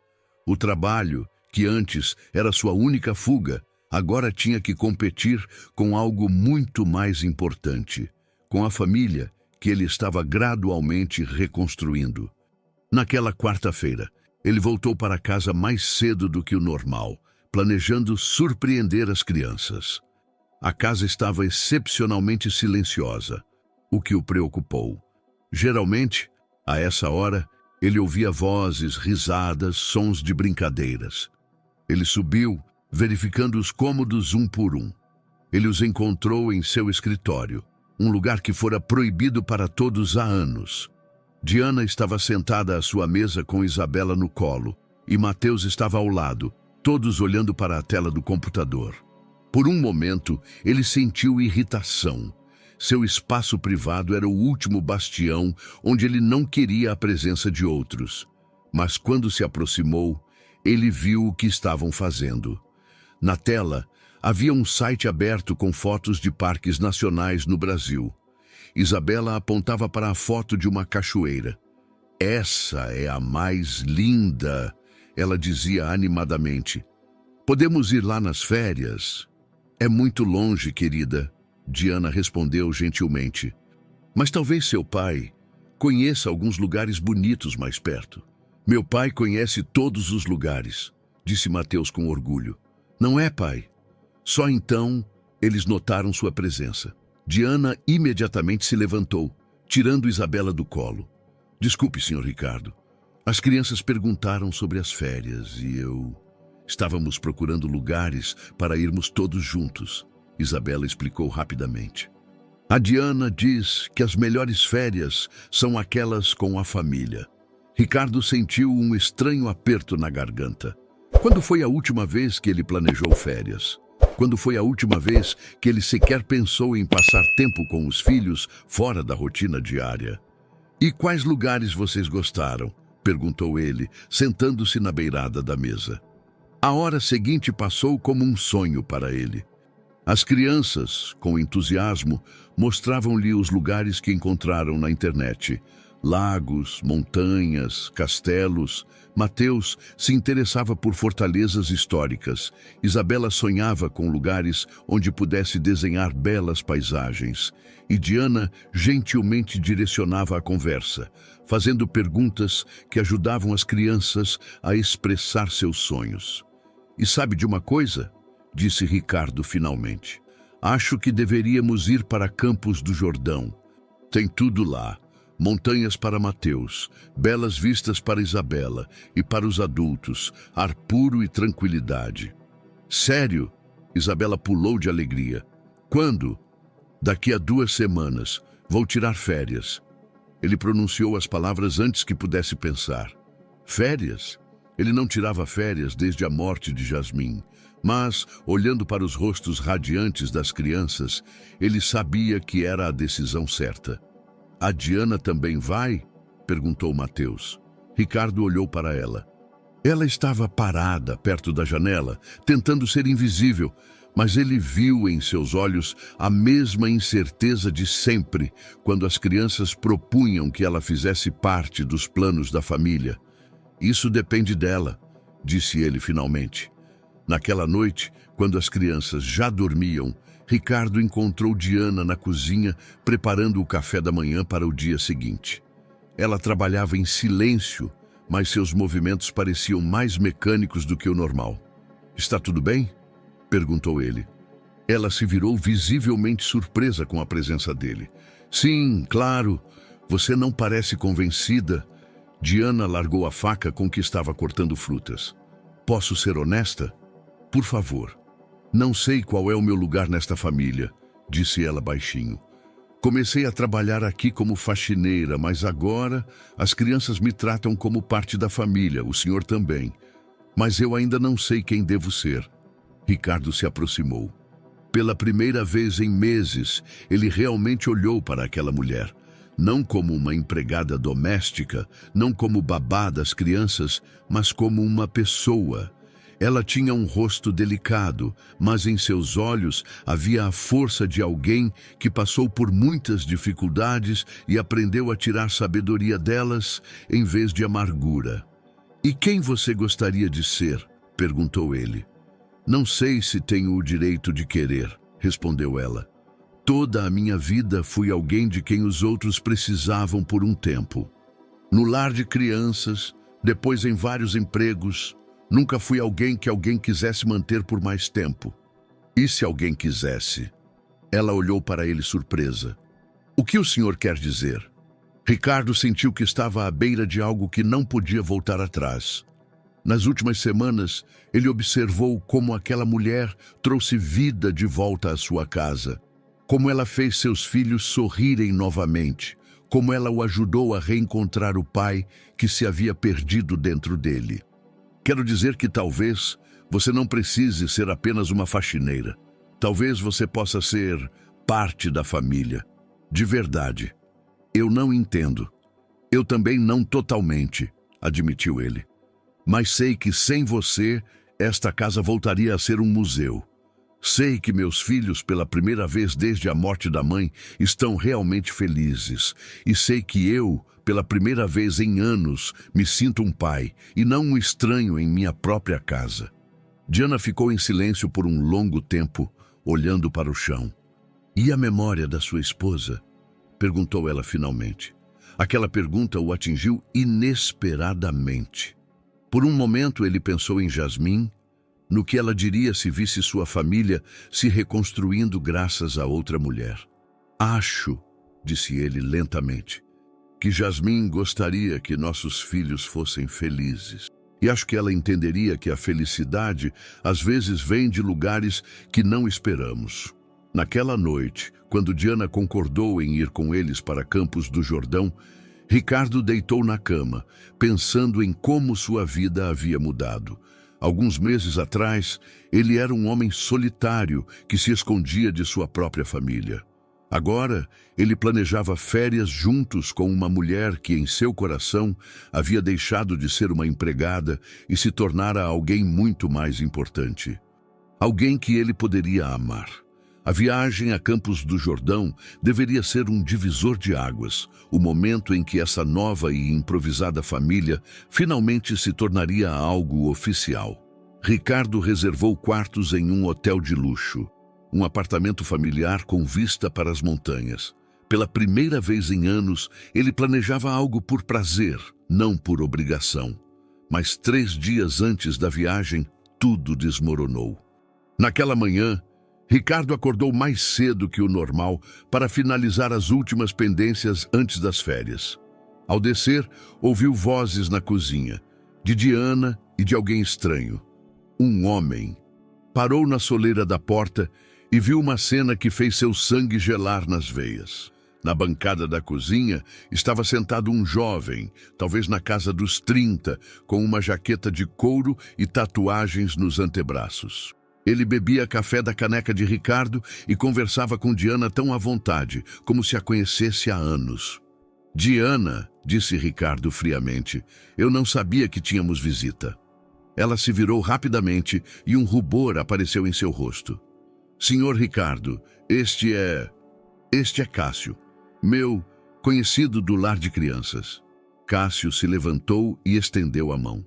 O trabalho, que antes era sua única fuga, agora tinha que competir com algo muito mais importante, com a família que ele estava gradualmente reconstruindo. Naquela quarta-feira, ele voltou para casa mais cedo do que o normal, planejando surpreender as crianças. A casa estava excepcionalmente silenciosa, o que o preocupou. Geralmente, a essa hora, ele ouvia vozes, risadas, sons de brincadeiras. Ele subiu, verificando os cômodos um por um. Ele os encontrou em seu escritório, um lugar que fora proibido para todos há anos. Diana estava sentada à sua mesa com Isabela no colo, e Mateus estava ao lado, todos olhando para a tela do computador. Por um momento, ele sentiu irritação. Seu espaço privado era o último bastião onde ele não queria a presença de outros. Mas quando se aproximou, ele viu o que estavam fazendo. Na tela, havia um site aberto com fotos de parques nacionais no Brasil. Isabela apontava para a foto de uma cachoeira. "Essa é a mais linda", ela dizia animadamente. "Podemos ir lá nas férias?" "É muito longe, querida", Diana respondeu gentilmente. "Mas talvez seu pai conheça alguns lugares bonitos mais perto." "Meu pai conhece todos os lugares", disse Mateus com orgulho. "Não é, pai?" Só então eles notaram sua presença. Diana imediatamente se levantou, tirando Isabela do colo. "Desculpe, Sr. Ricardo. As crianças perguntaram sobre as férias e eu... Estávamos procurando lugares para irmos todos juntos", Isabela explicou rapidamente. "A Diana diz que as melhores férias são aquelas com a família." Ricardo sentiu um estranho aperto na garganta. Quando foi a última vez que ele planejou férias? Quando foi a última vez que ele sequer pensou em passar tempo com os filhos fora da rotina diária? "E quais lugares vocês gostaram?", perguntou ele, sentando-se na beirada da mesa. A hora seguinte passou como um sonho para ele. As crianças, com entusiasmo, mostravam-lhe os lugares que encontraram na internet. Lagos, montanhas, castelos. Mateus se interessava por fortalezas históricas. Isabela sonhava com lugares onde pudesse desenhar belas paisagens. E Diana gentilmente direcionava a conversa, fazendo perguntas que ajudavam as crianças a expressar seus sonhos. "E sabe de uma coisa?", disse Ricardo finalmente. "Acho que deveríamos ir para Campos do Jordão. Tem tudo lá. Montanhas para Mateus, belas vistas para Isabela e para os adultos, ar puro e tranquilidade." "Sério?", Isabela pulou de alegria. "Quando?" "Daqui a 2 semanas. Vou tirar férias." Ele pronunciou as palavras antes que pudesse pensar. Férias? Ele não tirava férias desde a morte de Jasmim. Mas, olhando para os rostos radiantes das crianças, ele sabia que era a decisão certa. "A Diana também vai?", perguntou Mateus. Ricardo olhou para ela. Ela estava parada perto da janela, tentando ser invisível, mas ele viu em seus olhos a mesma incerteza de sempre quando as crianças propunham que ela fizesse parte dos planos da família. "Isso depende dela", disse ele finalmente. Naquela noite, quando as crianças já dormiam, Ricardo encontrou Diana na cozinha preparando o café da manhã para o dia seguinte. Ela trabalhava em silêncio, mas seus movimentos pareciam mais mecânicos do que o normal. "Está tudo bem?" perguntou ele. Ela se virou visivelmente surpresa com a presença dele. "Sim, claro. Você não parece convencida." Diana largou a faca com que estava cortando frutas. "Posso ser honesta? Por favor." "Não sei qual é o meu lugar nesta família", disse ela baixinho. "Comecei a trabalhar aqui como faxineira, mas agora as crianças me tratam como parte da família, o senhor também. Mas eu ainda não sei quem devo ser." Ricardo se aproximou. Pela primeira vez em meses, ele realmente olhou para aquela mulher. Não como uma empregada doméstica, não como babá das crianças, mas como uma pessoa. Ela tinha um rosto delicado, mas em seus olhos havia a força de alguém que passou por muitas dificuldades e aprendeu a tirar sabedoria delas em vez de amargura. "E quem você gostaria de ser?" perguntou ele. "Não sei se tenho o direito de querer", respondeu ela. "Toda a minha vida fui alguém de quem os outros precisavam por um tempo. No lar de crianças, depois em vários empregos. Nunca fui alguém que alguém quisesse manter por mais tempo. E se alguém quisesse?" Ela olhou para ele surpresa. "O que o senhor quer dizer?" Ricardo sentiu que estava à beira de algo que não podia voltar atrás. Nas últimas semanas, ele observou como aquela mulher trouxe vida de volta à sua casa. Como ela fez seus filhos sorrirem novamente. Como ela o ajudou a reencontrar o pai que se havia perdido dentro dele. "Quero dizer que talvez você não precise ser apenas uma faxineira. Talvez você possa ser parte da família. De verdade. Eu não entendo. Eu também não totalmente", admitiu ele. "Mas sei que sem você, esta casa voltaria a ser um museu. Sei que meus filhos, pela primeira vez desde a morte da mãe, estão realmente felizes. E sei que eu, pela primeira vez em anos, me sinto um pai e não um estranho em minha própria casa." Diana ficou em silêncio por um longo tempo, olhando para o chão. "E a memória da sua esposa?" perguntou ela finalmente. Aquela pergunta o atingiu inesperadamente. Por um momento ele pensou em Jasmine, no que ela diria se visse sua família se reconstruindo graças a outra mulher. "Acho", disse ele lentamente, "que Jasmine gostaria que nossos filhos fossem felizes. E acho que ela entenderia que a felicidade às vezes vem de lugares que não esperamos." Naquela noite, quando Diana concordou em ir com eles para Campos do Jordão, Ricardo deitou na cama, pensando em como sua vida havia mudado. Alguns meses atrás, ele era um homem solitário que se escondia de sua própria família. Agora, ele planejava férias juntos com uma mulher que, em seu coração, havia deixado de ser uma empregada e se tornara alguém muito mais importante. Alguém que ele poderia amar. A viagem a Campos do Jordão deveria ser um divisor de águas, o momento em que essa nova e improvisada família finalmente se tornaria algo oficial. Ricardo reservou quartos em um hotel de luxo, um apartamento familiar com vista para as montanhas. Pela primeira vez em anos, ele planejava algo por prazer, não por obrigação. Mas 3 dias antes da viagem, tudo desmoronou. Naquela manhã, Ricardo acordou mais cedo que o normal para finalizar as últimas pendências antes das férias. Ao descer, ouviu vozes na cozinha, de Diana e de alguém estranho. Um homem. Parou na soleira da porta e viu uma cena que fez seu sangue gelar nas veias. Na bancada da cozinha estava sentado um jovem, talvez na casa dos 30, com uma jaqueta de couro e tatuagens nos antebraços. Ele bebia café da caneca de Ricardo e conversava com Diana tão à vontade, como se a conhecesse há anos. "Diana", disse Ricardo friamente, "eu não sabia que tínhamos visita." Ela se virou rapidamente e um rubor apareceu em seu rosto. "Senhor Ricardo, este é Cássio, meu conhecido do lar de crianças." Cássio se levantou e estendeu a mão.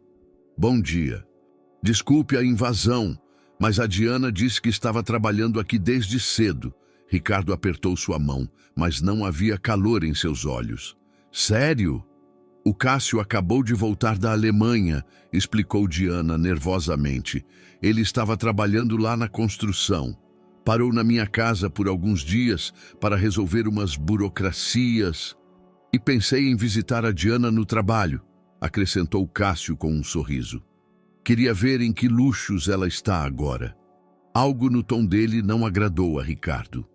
"Bom dia. Desculpe a invasão, mas a Diana disse que estava trabalhando aqui desde cedo." Ricardo apertou sua mão, mas não havia calor em seus olhos. "Sério?" O Cássio acabou de voltar da Alemanha, explicou Diana nervosamente. Ele estava trabalhando lá na construção. Parou na minha casa por alguns dias para resolver umas burocracias. E pensei em visitar a Diana no trabalho, acrescentou Cássio com um sorriso. Queria ver em que luxos ela está agora. Algo no tom dele não agradou a Ricardo.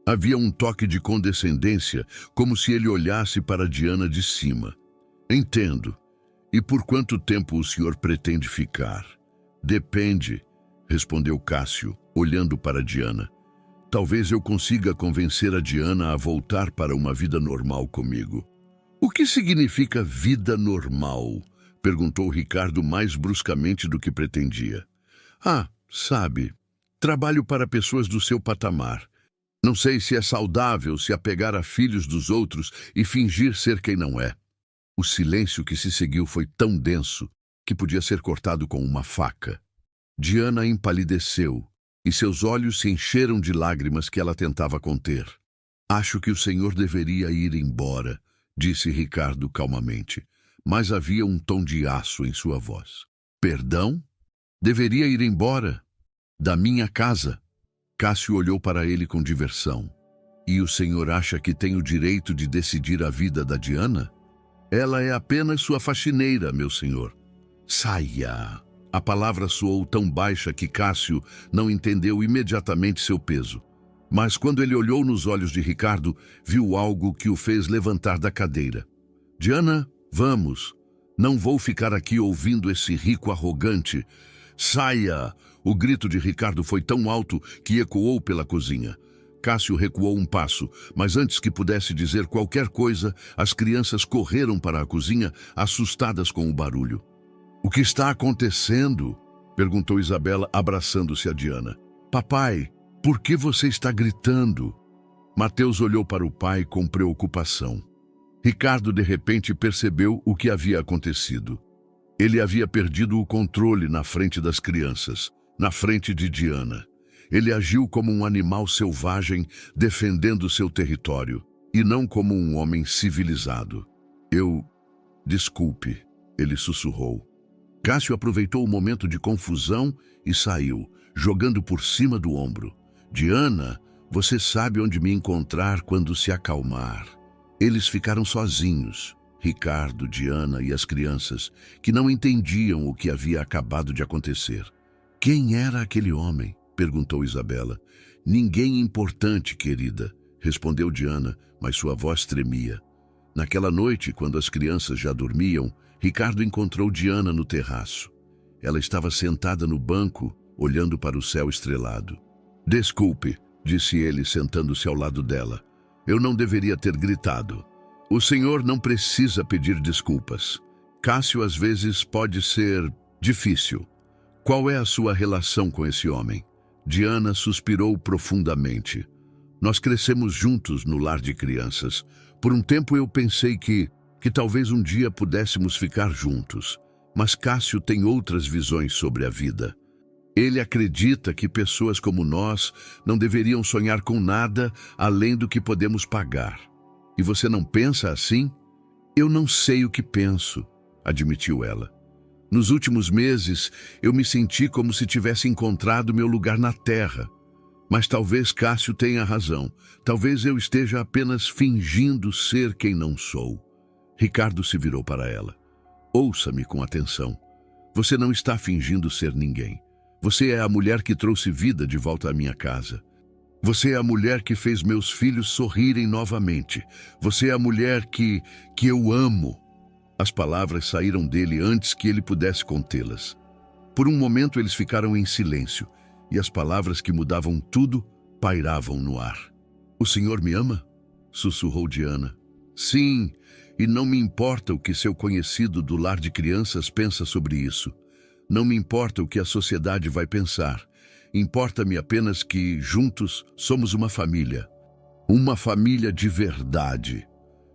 Havia um toque de condescendência, como se ele olhasse para Diana de cima. Entendo. E por quanto tempo o senhor pretende ficar? Depende, respondeu Cássio, olhando para Diana. Talvez eu consiga convencer a Diana a voltar para uma vida normal comigo. O que significa vida normal? Perguntou Ricardo mais bruscamente do que pretendia. Ah, sabe, trabalho para pessoas do seu patamar. Não sei se é saudável se apegar a filhos dos outros e fingir ser quem não é. O silêncio que se seguiu foi tão denso que podia ser cortado com uma faca. Diana empalideceu e seus olhos se encheram de lágrimas que ela tentava conter. Acho que o senhor deveria ir embora, disse Ricardo calmamente, mas havia um tom de aço em sua voz. Perdão? Deveria ir embora? Da minha casa? Cássio olhou para ele com diversão. E o senhor acha que tem o direito de decidir a vida da Diana? Ela é apenas sua faxineira, meu senhor. Saia! A palavra soou tão baixa que Cássio não entendeu imediatamente seu peso. Mas quando ele olhou nos olhos de Ricardo, viu algo que o fez levantar da cadeira. Diana, vamos. Não vou ficar aqui ouvindo esse rico arrogante. Saia! O grito de Ricardo foi tão alto que ecoou pela cozinha. Cássio recuou um passo, mas antes que pudesse dizer qualquer coisa, as crianças correram para a cozinha, assustadas com o barulho. O que está acontecendo? Perguntou Isabela, abraçando-se a Diana. Papai, por que você está gritando? Mateus olhou para o pai com preocupação. Ricardo de repente percebeu o que havia acontecido. Ele havia perdido o controle na frente das crianças, na frente de Diana. Ele agiu como um animal selvagem defendendo seu território, e não como um homem civilizado. Desculpe, ele sussurrou. Cássio aproveitou o momento de confusão e saiu, jogando por cima do ombro. Diana, você sabe onde me encontrar quando se acalmar. Eles ficaram sozinhos, Ricardo, Diana e as crianças, que não entendiam o que havia acabado de acontecer. Quem era aquele homem? Perguntou Isabela. Ninguém importante, querida, respondeu Diana, mas sua voz tremia. Naquela noite, quando as crianças já dormiam, Ricardo encontrou Diana no terraço. Ela estava sentada no banco, olhando para o céu estrelado. Desculpe, disse ele, sentando-se ao lado dela. Eu não deveria ter gritado. O senhor não precisa pedir desculpas. Cássio às vezes pode ser difícil. Qual é a sua relação com esse homem? Diana suspirou profundamente. Nós crescemos juntos no lar de crianças. Por um tempo eu pensei que talvez um dia pudéssemos ficar juntos. Mas Cássio tem outras visões sobre a vida. Ele acredita que pessoas como nós não deveriam sonhar com nada além do que podemos pagar. E você não pensa assim? Eu não sei o que penso, admitiu ela. Nos últimos meses, eu me senti como se tivesse encontrado meu lugar na terra. Mas talvez Cássio tenha razão. Talvez eu esteja apenas fingindo ser quem não sou. Ricardo se virou para ela. Ouça-me com atenção. Você não está fingindo ser ninguém. Você é a mulher que trouxe vida de volta à minha casa. Você é a mulher que fez meus filhos sorrirem novamente. Você é a mulher que eu amo. As palavras saíram dele antes que ele pudesse contê-las. Por um momento eles ficaram em silêncio, e as palavras que mudavam tudo pairavam no ar. O senhor me ama? Sussurrou Diana. Sim, e não me importa o que seu conhecido do lar de crianças pensa sobre isso. Não me importa o que a sociedade vai pensar. Importa-me apenas que, juntos, somos uma família. Uma família de verdade.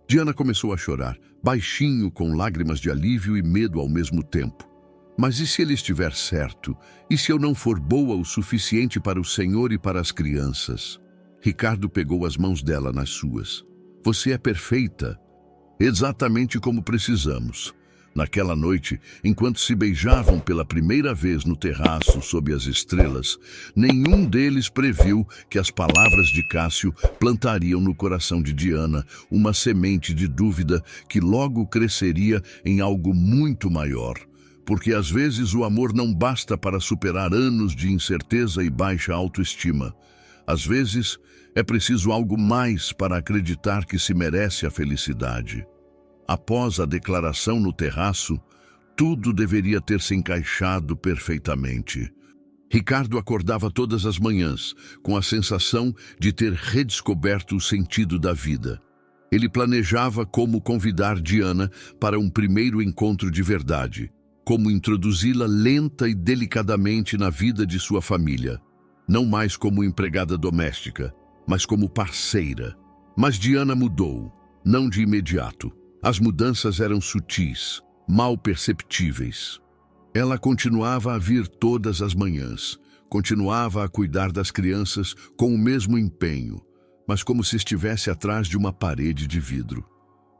Diana começou a chorar, baixinho, com lágrimas de alívio e medo ao mesmo tempo. Mas e se ele estiver certo? E se eu não for boa o suficiente para o Senhor e para as crianças? Ricardo pegou as mãos dela nas suas. Você é perfeita. Exatamente como precisamos. Naquela noite, enquanto se beijavam pela primeira vez no terraço sob as estrelas, nenhum deles previu que as palavras de Cássio plantariam no coração de Diana uma semente de dúvida que logo cresceria em algo muito maior. Porque às vezes o amor não basta para superar anos de incerteza e baixa autoestima. Às vezes, é preciso algo mais para acreditar que se merece a felicidade. Após a declaração no terraço, tudo deveria ter se encaixado perfeitamente. Ricardo acordava todas as manhãs com a sensação de ter redescoberto o sentido da vida. Ele planejava como convidar Diana para um primeiro encontro de verdade, como introduzi-la lenta e delicadamente na vida de sua família, não mais como empregada doméstica, mas como parceira. Mas Diana mudou, não de imediato. As mudanças eram sutis, mal perceptíveis. Ela continuava a vir todas as manhãs, continuava a cuidar das crianças com o mesmo empenho, mas como se estivesse atrás de uma parede de vidro.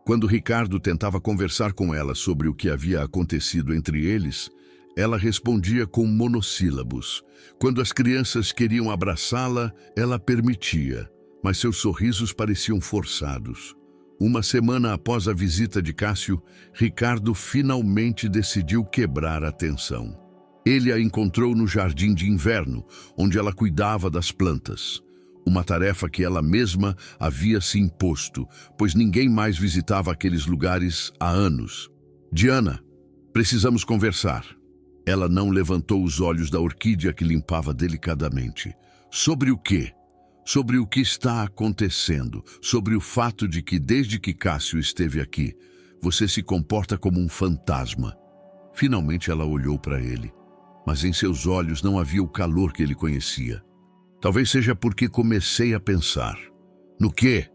Quando Ricardo tentava conversar com ela sobre o que havia acontecido entre eles, ela respondia com monossílabos. Quando as crianças queriam abraçá-la, ela permitia, mas seus sorrisos pareciam forçados. Uma semana após a visita de Cássio, Ricardo finalmente decidiu quebrar a tensão. Ele a encontrou no jardim de inverno, onde ela cuidava das plantas. Uma tarefa que ela mesma havia se imposto, pois ninguém mais visitava aqueles lugares há anos. Diana, precisamos conversar. Ela não levantou os olhos da orquídea que limpava delicadamente. Sobre o quê? Sobre o que está acontecendo, sobre o fato de que desde que Cássio esteve aqui, você se comporta como um fantasma. Finalmente ela olhou para ele, mas em seus olhos não havia o calor que ele conhecia. Talvez seja porque comecei a pensar. No quê?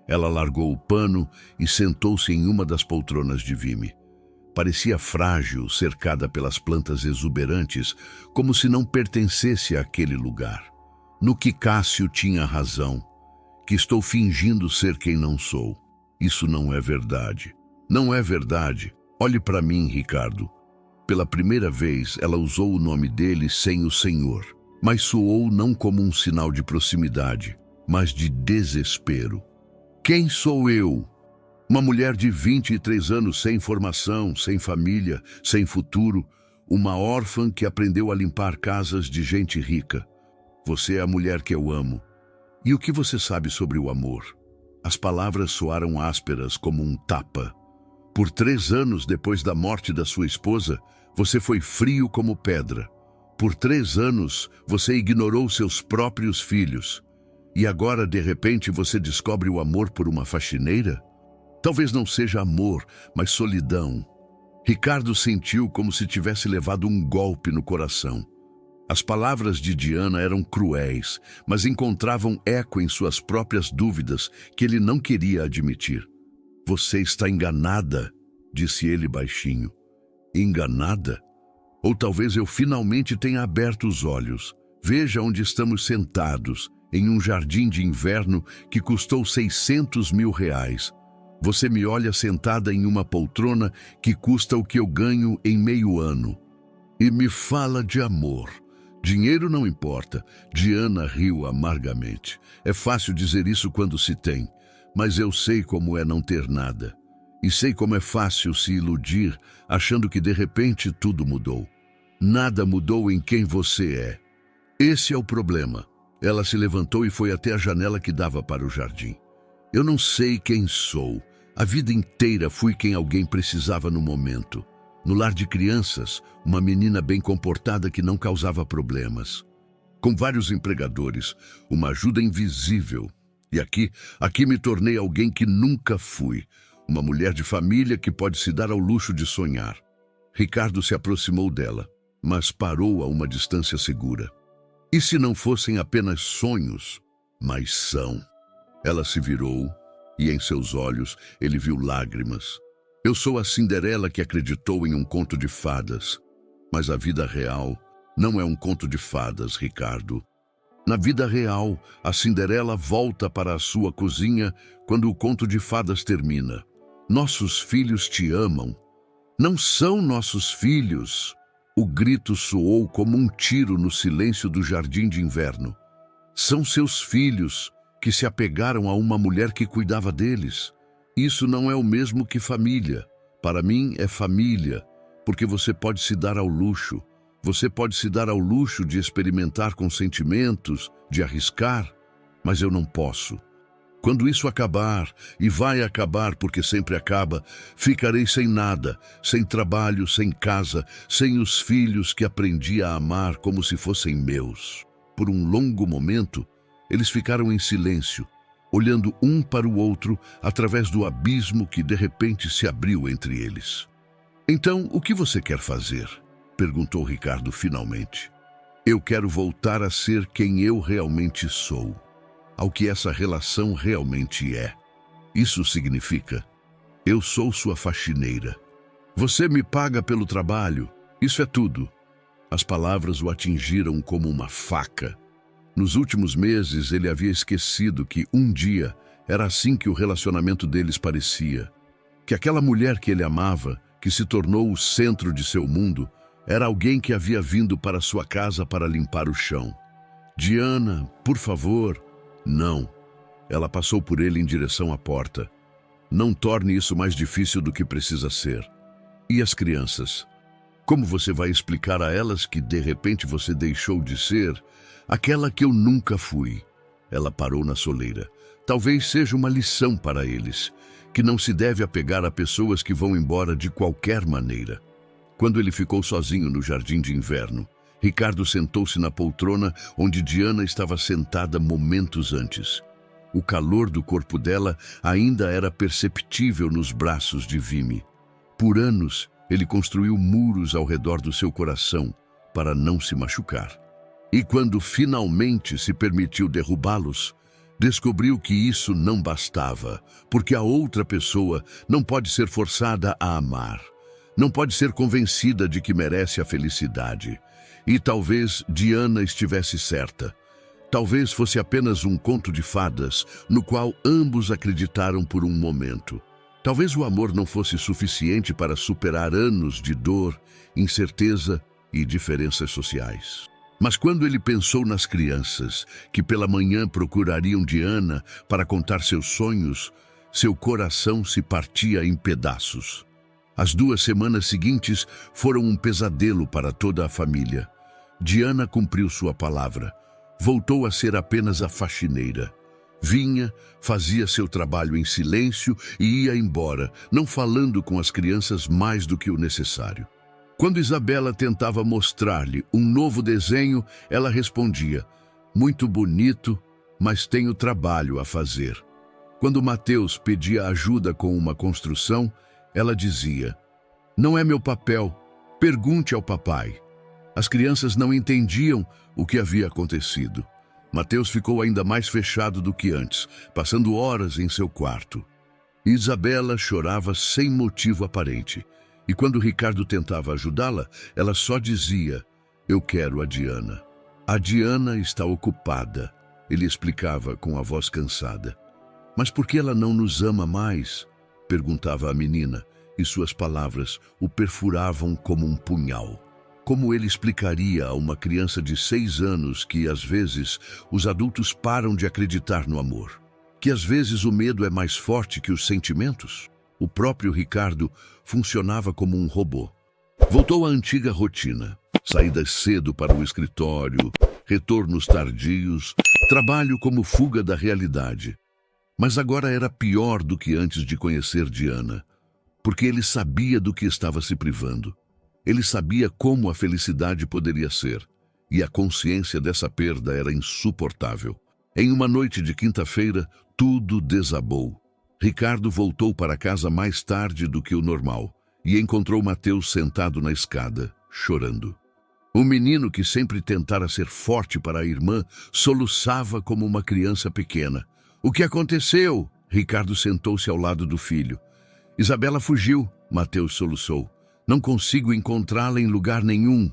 Ela largou o pano e sentou-se em uma das poltronas de vime. Parecia frágil, cercada pelas plantas exuberantes, como se não pertencesse àquele lugar. No que Cássio tinha razão, que estou fingindo ser quem não sou. Isso não é verdade. Não é verdade. Olhe para mim, Ricardo. Pela primeira vez, ela usou o nome dele sem o Senhor, mas soou não como um sinal de proximidade, mas de desespero. Quem sou eu? Uma mulher de 23 anos sem formação, sem família, sem futuro, uma órfã que aprendeu a limpar casas de gente rica. Você é a mulher que eu amo. E o que você sabe sobre o amor? As palavras soaram ásperas como um tapa. Por 3 anos depois da morte da sua esposa, você foi frio como pedra. Por 3 anos, você ignorou seus próprios filhos. E agora, de repente, você descobre o amor por uma faxineira? Talvez não seja amor, mas solidão. Ricardo sentiu como se tivesse levado um golpe no coração. As palavras de Diana eram cruéis, mas encontravam eco em suas próprias dúvidas que ele não queria admitir. Você está enganada, disse ele baixinho. Enganada? Ou talvez eu finalmente tenha aberto os olhos. Veja onde estamos sentados, em um jardim de inverno que custou R$600.000. Você me olha sentada em uma poltrona que custa o que eu ganho em meio ano. E me fala de amor. Dinheiro não importa. Diana riu amargamente. É fácil dizer isso quando se tem, mas eu sei como é não ter nada. E sei como é fácil se iludir, achando que de repente tudo mudou. Nada mudou em quem você é. Esse é o problema. Ela se levantou e foi até a janela que dava para o jardim. Eu não sei quem sou. A vida inteira fui quem alguém precisava no momento. No lar de crianças, uma menina bem comportada que não causava problemas. Com vários empregadores, uma ajuda invisível. E aqui me tornei alguém que nunca fui. Uma mulher de família que pode se dar ao luxo de sonhar. Ricardo se aproximou dela, mas parou a uma distância segura. E se não fossem apenas sonhos, mas são? Ela se virou e em seus olhos ele viu lágrimas. Eu sou a Cinderela que acreditou em um conto de fadas. Mas a vida real não é um conto de fadas, Ricardo. Na vida real, a Cinderela volta para a sua cozinha quando o conto de fadas termina. Nossos filhos te amam. Não são nossos filhos. O grito soou como um tiro no silêncio do jardim de inverno. São seus filhos que se apegaram a uma mulher que cuidava deles. Isso não é o mesmo que família. Para mim é família, porque você pode se dar ao luxo. Você pode se dar ao luxo de experimentar com sentimentos, de arriscar, mas eu não posso. Quando isso acabar, e vai acabar porque sempre acaba, ficarei sem nada, sem trabalho, sem casa, sem os filhos que aprendi a amar como se fossem meus. Por um longo momento, eles ficaram em silêncio, olhando um para o outro através do abismo que de repente se abriu entre eles. Então, o que você quer fazer? Perguntou Ricardo finalmente. Eu quero voltar a ser quem eu realmente sou, ao que essa relação realmente é. Isso significa, eu sou sua faxineira. Você me paga pelo trabalho, isso é tudo. As palavras o atingiram como uma faca. Nos últimos meses, ele havia esquecido que um dia era assim que o relacionamento deles parecia. Que aquela mulher que ele amava, que se tornou o centro de seu mundo, era alguém que havia vindo para sua casa para limpar o chão. Diana, por favor. Não. Ela passou por ele em direção à porta. Não torne isso mais difícil do que precisa ser. E as crianças? Como você vai explicar a elas que de repente você deixou de ser aquela que eu nunca fui? Ela parou na soleira. Talvez seja uma lição para eles, que não se deve apegar a pessoas que vão embora de qualquer maneira. Quando ele ficou sozinho no jardim de inverno, Ricardo sentou-se na poltrona onde Diana estava sentada momentos antes. O calor do corpo dela ainda era perceptível nos braços de Vimy. Por anos, ele construiu muros ao redor do seu coração para não se machucar. E quando finalmente se permitiu derrubá-los, descobriu que isso não bastava, porque a outra pessoa não pode ser forçada a amar. Não pode ser convencida de que merece a felicidade. E talvez Diana estivesse certa. Talvez fosse apenas um conto de fadas, no qual ambos acreditaram por um momento. Talvez o amor não fosse suficiente para superar anos de dor, incerteza e diferenças sociais. Mas quando ele pensou nas crianças, que pela manhã procurariam Diana para contar seus sonhos, seu coração se partia em pedaços. As 2 semanas seguintes foram um pesadelo para toda a família. Diana cumpriu sua palavra. Voltou a ser apenas a faxineira. Vinha, fazia seu trabalho em silêncio e ia embora, não falando com as crianças mais do que o necessário. Quando Isabela tentava mostrar-lhe um novo desenho, ela respondia: muito bonito, mas tenho trabalho a fazer. Quando Mateus pedia ajuda com uma construção, ela dizia: não é meu papel, pergunte ao papai. As crianças não entendiam o que havia acontecido. Mateus ficou ainda mais fechado do que antes, passando horas em seu quarto. Isabela chorava sem motivo aparente, e quando Ricardo tentava ajudá-la, ela só dizia: eu quero a Diana. A Diana está ocupada, ele explicava com a voz cansada. Mas por que ela não nos ama mais? Perguntava a menina, e suas palavras o perfuravam como um punhal. Como ele explicaria a uma criança de 6 anos que, às vezes, os adultos param de acreditar no amor? Que, às vezes, o medo é mais forte que os sentimentos? O próprio Ricardo funcionava como um robô. Voltou à antiga rotina. Saídas cedo para o escritório, retornos tardios, trabalho como fuga da realidade. Mas agora era pior do que antes de conhecer Diana, porque ele sabia do que estava se privando. Ele sabia como a felicidade poderia ser, e a consciência dessa perda era insuportável. Em uma noite de quinta-feira, tudo desabou. Ricardo voltou para casa mais tarde do que o normal e encontrou Mateus sentado na escada, chorando. O menino, que sempre tentara ser forte para a irmã, soluçava como uma criança pequena. O que aconteceu? Ricardo sentou-se ao lado do filho. Isabela fugiu, Mateus soluçou. Não consigo encontrá-la em lugar nenhum.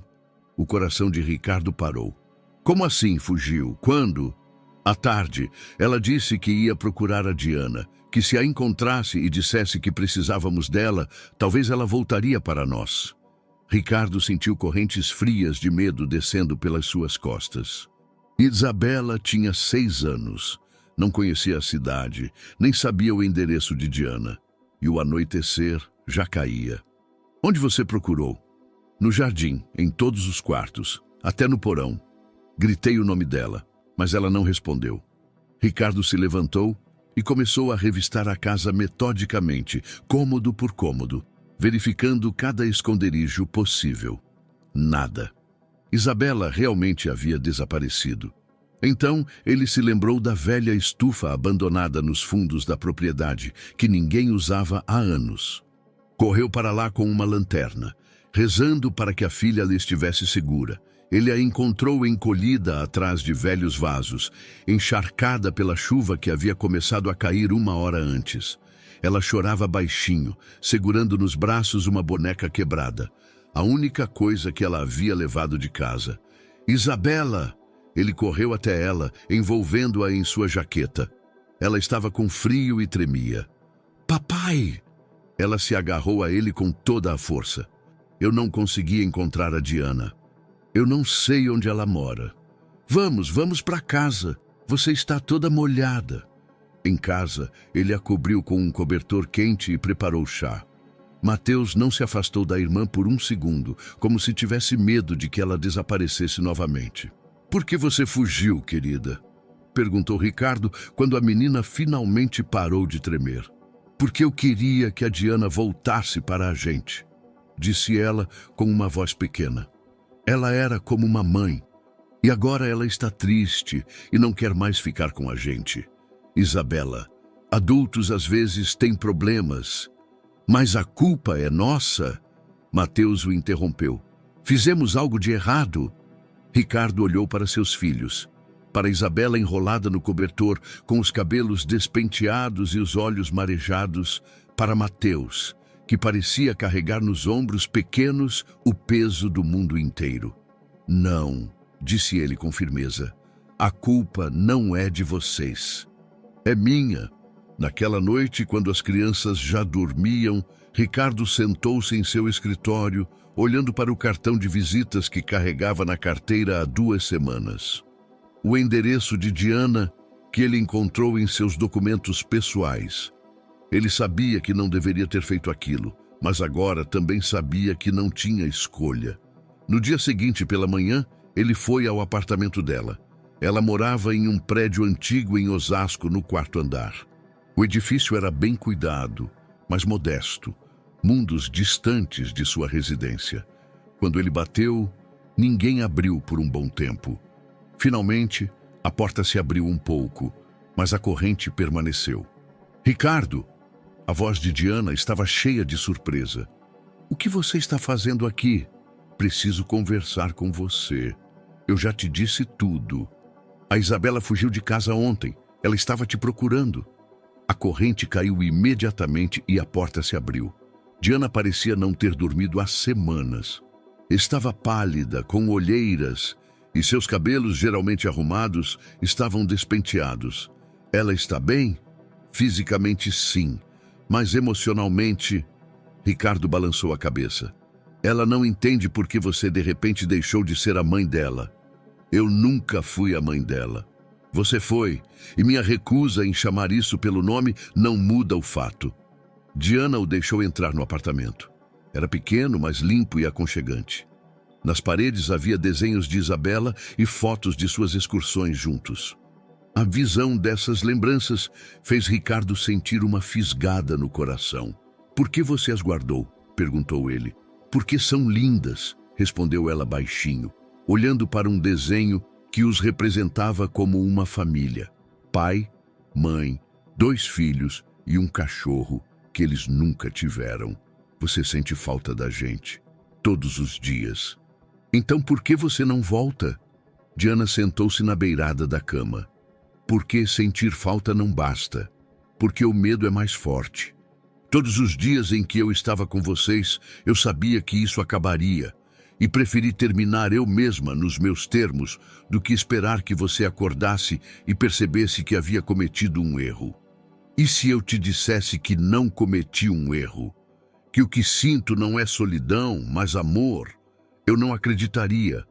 O coração de Ricardo parou. Como assim fugiu? Quando? À tarde, ela disse que ia procurar a Diana, que se a encontrasse e dissesse que precisávamos dela, talvez ela voltaria para nós. Ricardo sentiu correntes frias de medo descendo pelas suas costas. Isabela tinha 6 anos, não conhecia a cidade, nem sabia o endereço de Diana, e o anoitecer já caía. Onde você procurou? No jardim, em todos os quartos, até no porão. Gritei o nome dela, mas ela não respondeu. Ricardo se levantou e começou a revistar a casa metodicamente, cômodo por cômodo, verificando cada esconderijo possível. Nada. Isabela realmente havia desaparecido. Então, ele se lembrou da velha estufa abandonada nos fundos da propriedade, que ninguém usava há anos. Correu para lá com uma lanterna, rezando para que a filha lhe estivesse segura. Ele a encontrou encolhida atrás de velhos vasos, encharcada pela chuva que havia começado a cair 1 hora antes. Ela chorava baixinho, segurando nos braços uma boneca quebrada, a única coisa que ela havia levado de casa. Isabela! Ele correu até ela, envolvendo-a em sua jaqueta. Ela estava com frio e tremia. Papai! Ela se agarrou a ele com toda a força. Eu não conseguia encontrar a Diana. Eu não sei onde ela mora. Vamos para casa. Você está toda molhada. Em casa, ele a cobriu com um cobertor quente e preparou chá. Mateus não se afastou da irmã por 1 segundo, como se tivesse medo de que ela desaparecesse novamente. Por que você fugiu, querida? Perguntou Ricardo quando a menina finalmente parou de tremer. Porque eu queria que a Diana voltasse para a gente, disse ela com uma voz pequena. Ela era como uma mãe, e agora ela está triste e não quer mais ficar com a gente. Isabela, adultos às vezes têm problemas, mas a culpa é nossa. Mateus o interrompeu. Fizemos algo de errado. Ricardo olhou para seus filhos, para Isabela enrolada no cobertor, com os cabelos despenteados e os olhos marejados, para Mateus, que parecia carregar nos ombros pequenos o peso do mundo inteiro. Não, disse ele com firmeza, a culpa não é de vocês. É minha. Naquela noite, quando as crianças já dormiam, Ricardo sentou-se em seu escritório, olhando para o cartão de visitas que carregava na carteira há 2 semanas. O endereço de Diana, que ele encontrou em seus documentos pessoais. Ele sabia que não deveria ter feito aquilo, mas agora também sabia que não tinha escolha. No dia seguinte, pela manhã, ele foi ao apartamento dela. Ela morava em um prédio antigo em Osasco, no 4º andar. O edifício era bem cuidado, mas modesto, mundos distantes de sua residência. Quando ele bateu, ninguém abriu por um bom tempo. Finalmente, a porta se abriu um pouco, mas a corrente permaneceu. Ricardo! A voz de Diana estava cheia de surpresa. O que você está fazendo aqui? Preciso conversar com você. Eu já te disse tudo. A Isabela fugiu de casa ontem. Ela estava te procurando. A corrente caiu imediatamente e a porta se abriu. Diana parecia não ter dormido há semanas. Estava pálida, com olheiras, e seus cabelos, geralmente arrumados, estavam despenteados. Ela está bem? Fisicamente, sim, mas emocionalmente... Ricardo balançou a cabeça. Ela não entende por que você de repente deixou de ser a mãe dela. Eu nunca fui a mãe dela. Você foi, e minha recusa em chamar isso pelo nome não muda o fato. Diana o deixou entrar no apartamento. Era pequeno, mas limpo e aconchegante. Nas paredes havia desenhos de Isabela e fotos de suas excursões juntos. A visão dessas lembranças fez Ricardo sentir uma fisgada no coração. Por que você as guardou? Perguntou ele. Porque são lindas, respondeu ela baixinho, olhando para um desenho que os representava como uma família. Pai, mãe, 2 filhos e um cachorro que eles nunca tiveram. Você sente falta da gente, todos os dias. Então por que você não volta? Diana sentou-se na beirada da cama. Porque sentir falta não basta. Porque o medo é mais forte. Todos os dias em que eu estava com vocês, eu sabia que isso acabaria. e preferi terminar eu mesma nos meus termos do que esperar que você acordasse e percebesse que havia cometido um erro. E se eu te dissesse que não cometi um erro? Que o que sinto não é solidão, mas amor? Eu não acreditaria.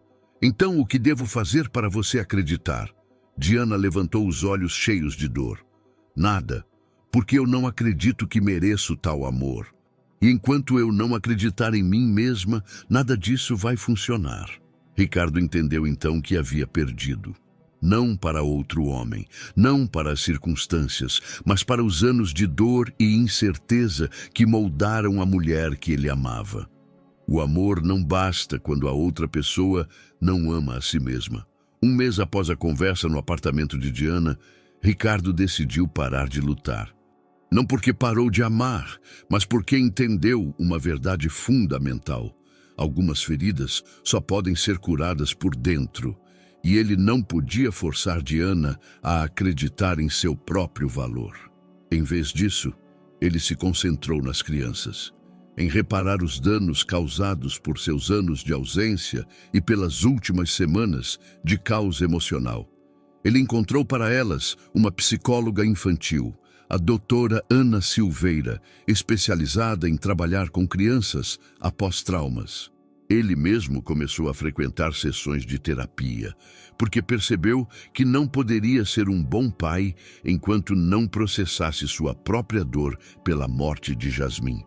Então, o que devo fazer para você acreditar? Diana levantou os olhos cheios de dor. Nada, porque eu não acredito que mereço tal amor. E enquanto eu não acreditar em mim mesma, nada disso vai funcionar. Ricardo entendeu então que havia perdido. Não para outro homem, não para as circunstâncias, mas para os anos de dor e incerteza que moldaram a mulher que ele amava. O amor não basta quando a outra pessoa não ama a si mesma. Um mês após a conversa no apartamento de Diana, Ricardo decidiu parar de lutar. Não porque parou de amar, mas porque entendeu uma verdade fundamental. Algumas feridas só podem ser curadas por dentro, e ele não podia forçar Diana a acreditar em seu próprio valor. Em vez disso, ele se concentrou nas crianças, em reparar os danos causados por seus anos de ausência e pelas últimas semanas de caos emocional. Ele encontrou para elas uma psicóloga infantil, a doutora Ana Silveira, especializada em trabalhar com crianças após traumas. Ele mesmo começou a frequentar sessões de terapia, porque percebeu que não poderia ser um bom pai enquanto não processasse sua própria dor pela morte de Jasmim.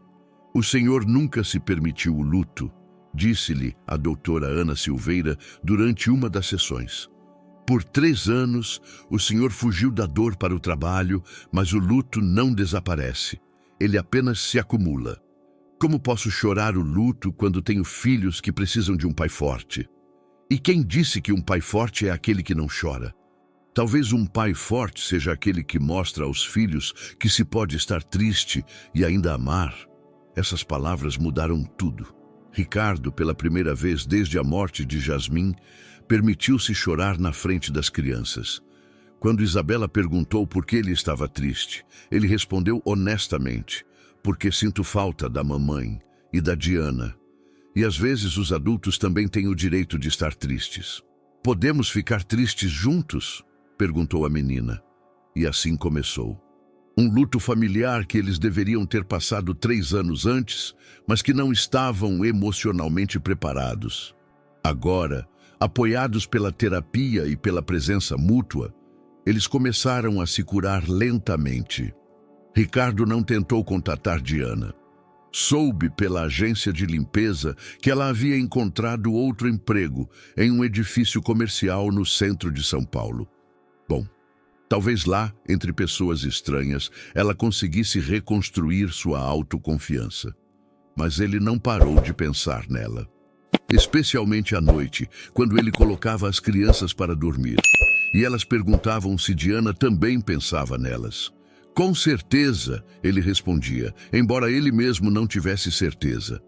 O Senhor nunca se permitiu o luto, disse-lhe a doutora Ana Silveira durante uma das sessões. Por 3 anos, o Senhor fugiu da dor para o trabalho, mas o luto não desaparece. Ele apenas se acumula. Como posso chorar o luto quando tenho filhos que precisam de um pai forte? E quem disse que um pai forte é aquele que não chora? Talvez um pai forte seja aquele que mostra aos filhos que se pode estar triste e ainda amar. Essas palavras mudaram tudo. Ricardo, pela primeira vez desde a morte de Jasmim, permitiu-se chorar na frente das crianças. Quando Isabela perguntou por que ele estava triste, ele respondeu honestamente: porque sinto falta da mamãe e da Diana. E às vezes os adultos também têm o direito de estar tristes. Podemos ficar tristes juntos? Perguntou a menina. E assim começou. Um luto familiar que eles deveriam ter passado 3 anos antes, mas que não estavam emocionalmente preparados. Agora, apoiados pela terapia e pela presença mútua, eles começaram a se curar lentamente. Ricardo não tentou contatar Diana. Soube pela agência de limpeza que ela havia encontrado outro emprego em um edifício comercial no centro de São Paulo. Bom, talvez lá, entre pessoas estranhas, ela conseguisse reconstruir sua autoconfiança. Mas ele não parou de pensar nela. Especialmente à noite, quando ele colocava as crianças para dormir. E elas perguntavam se Diana também pensava nelas. Com certeza, ele respondia, embora ele mesmo não tivesse certeza.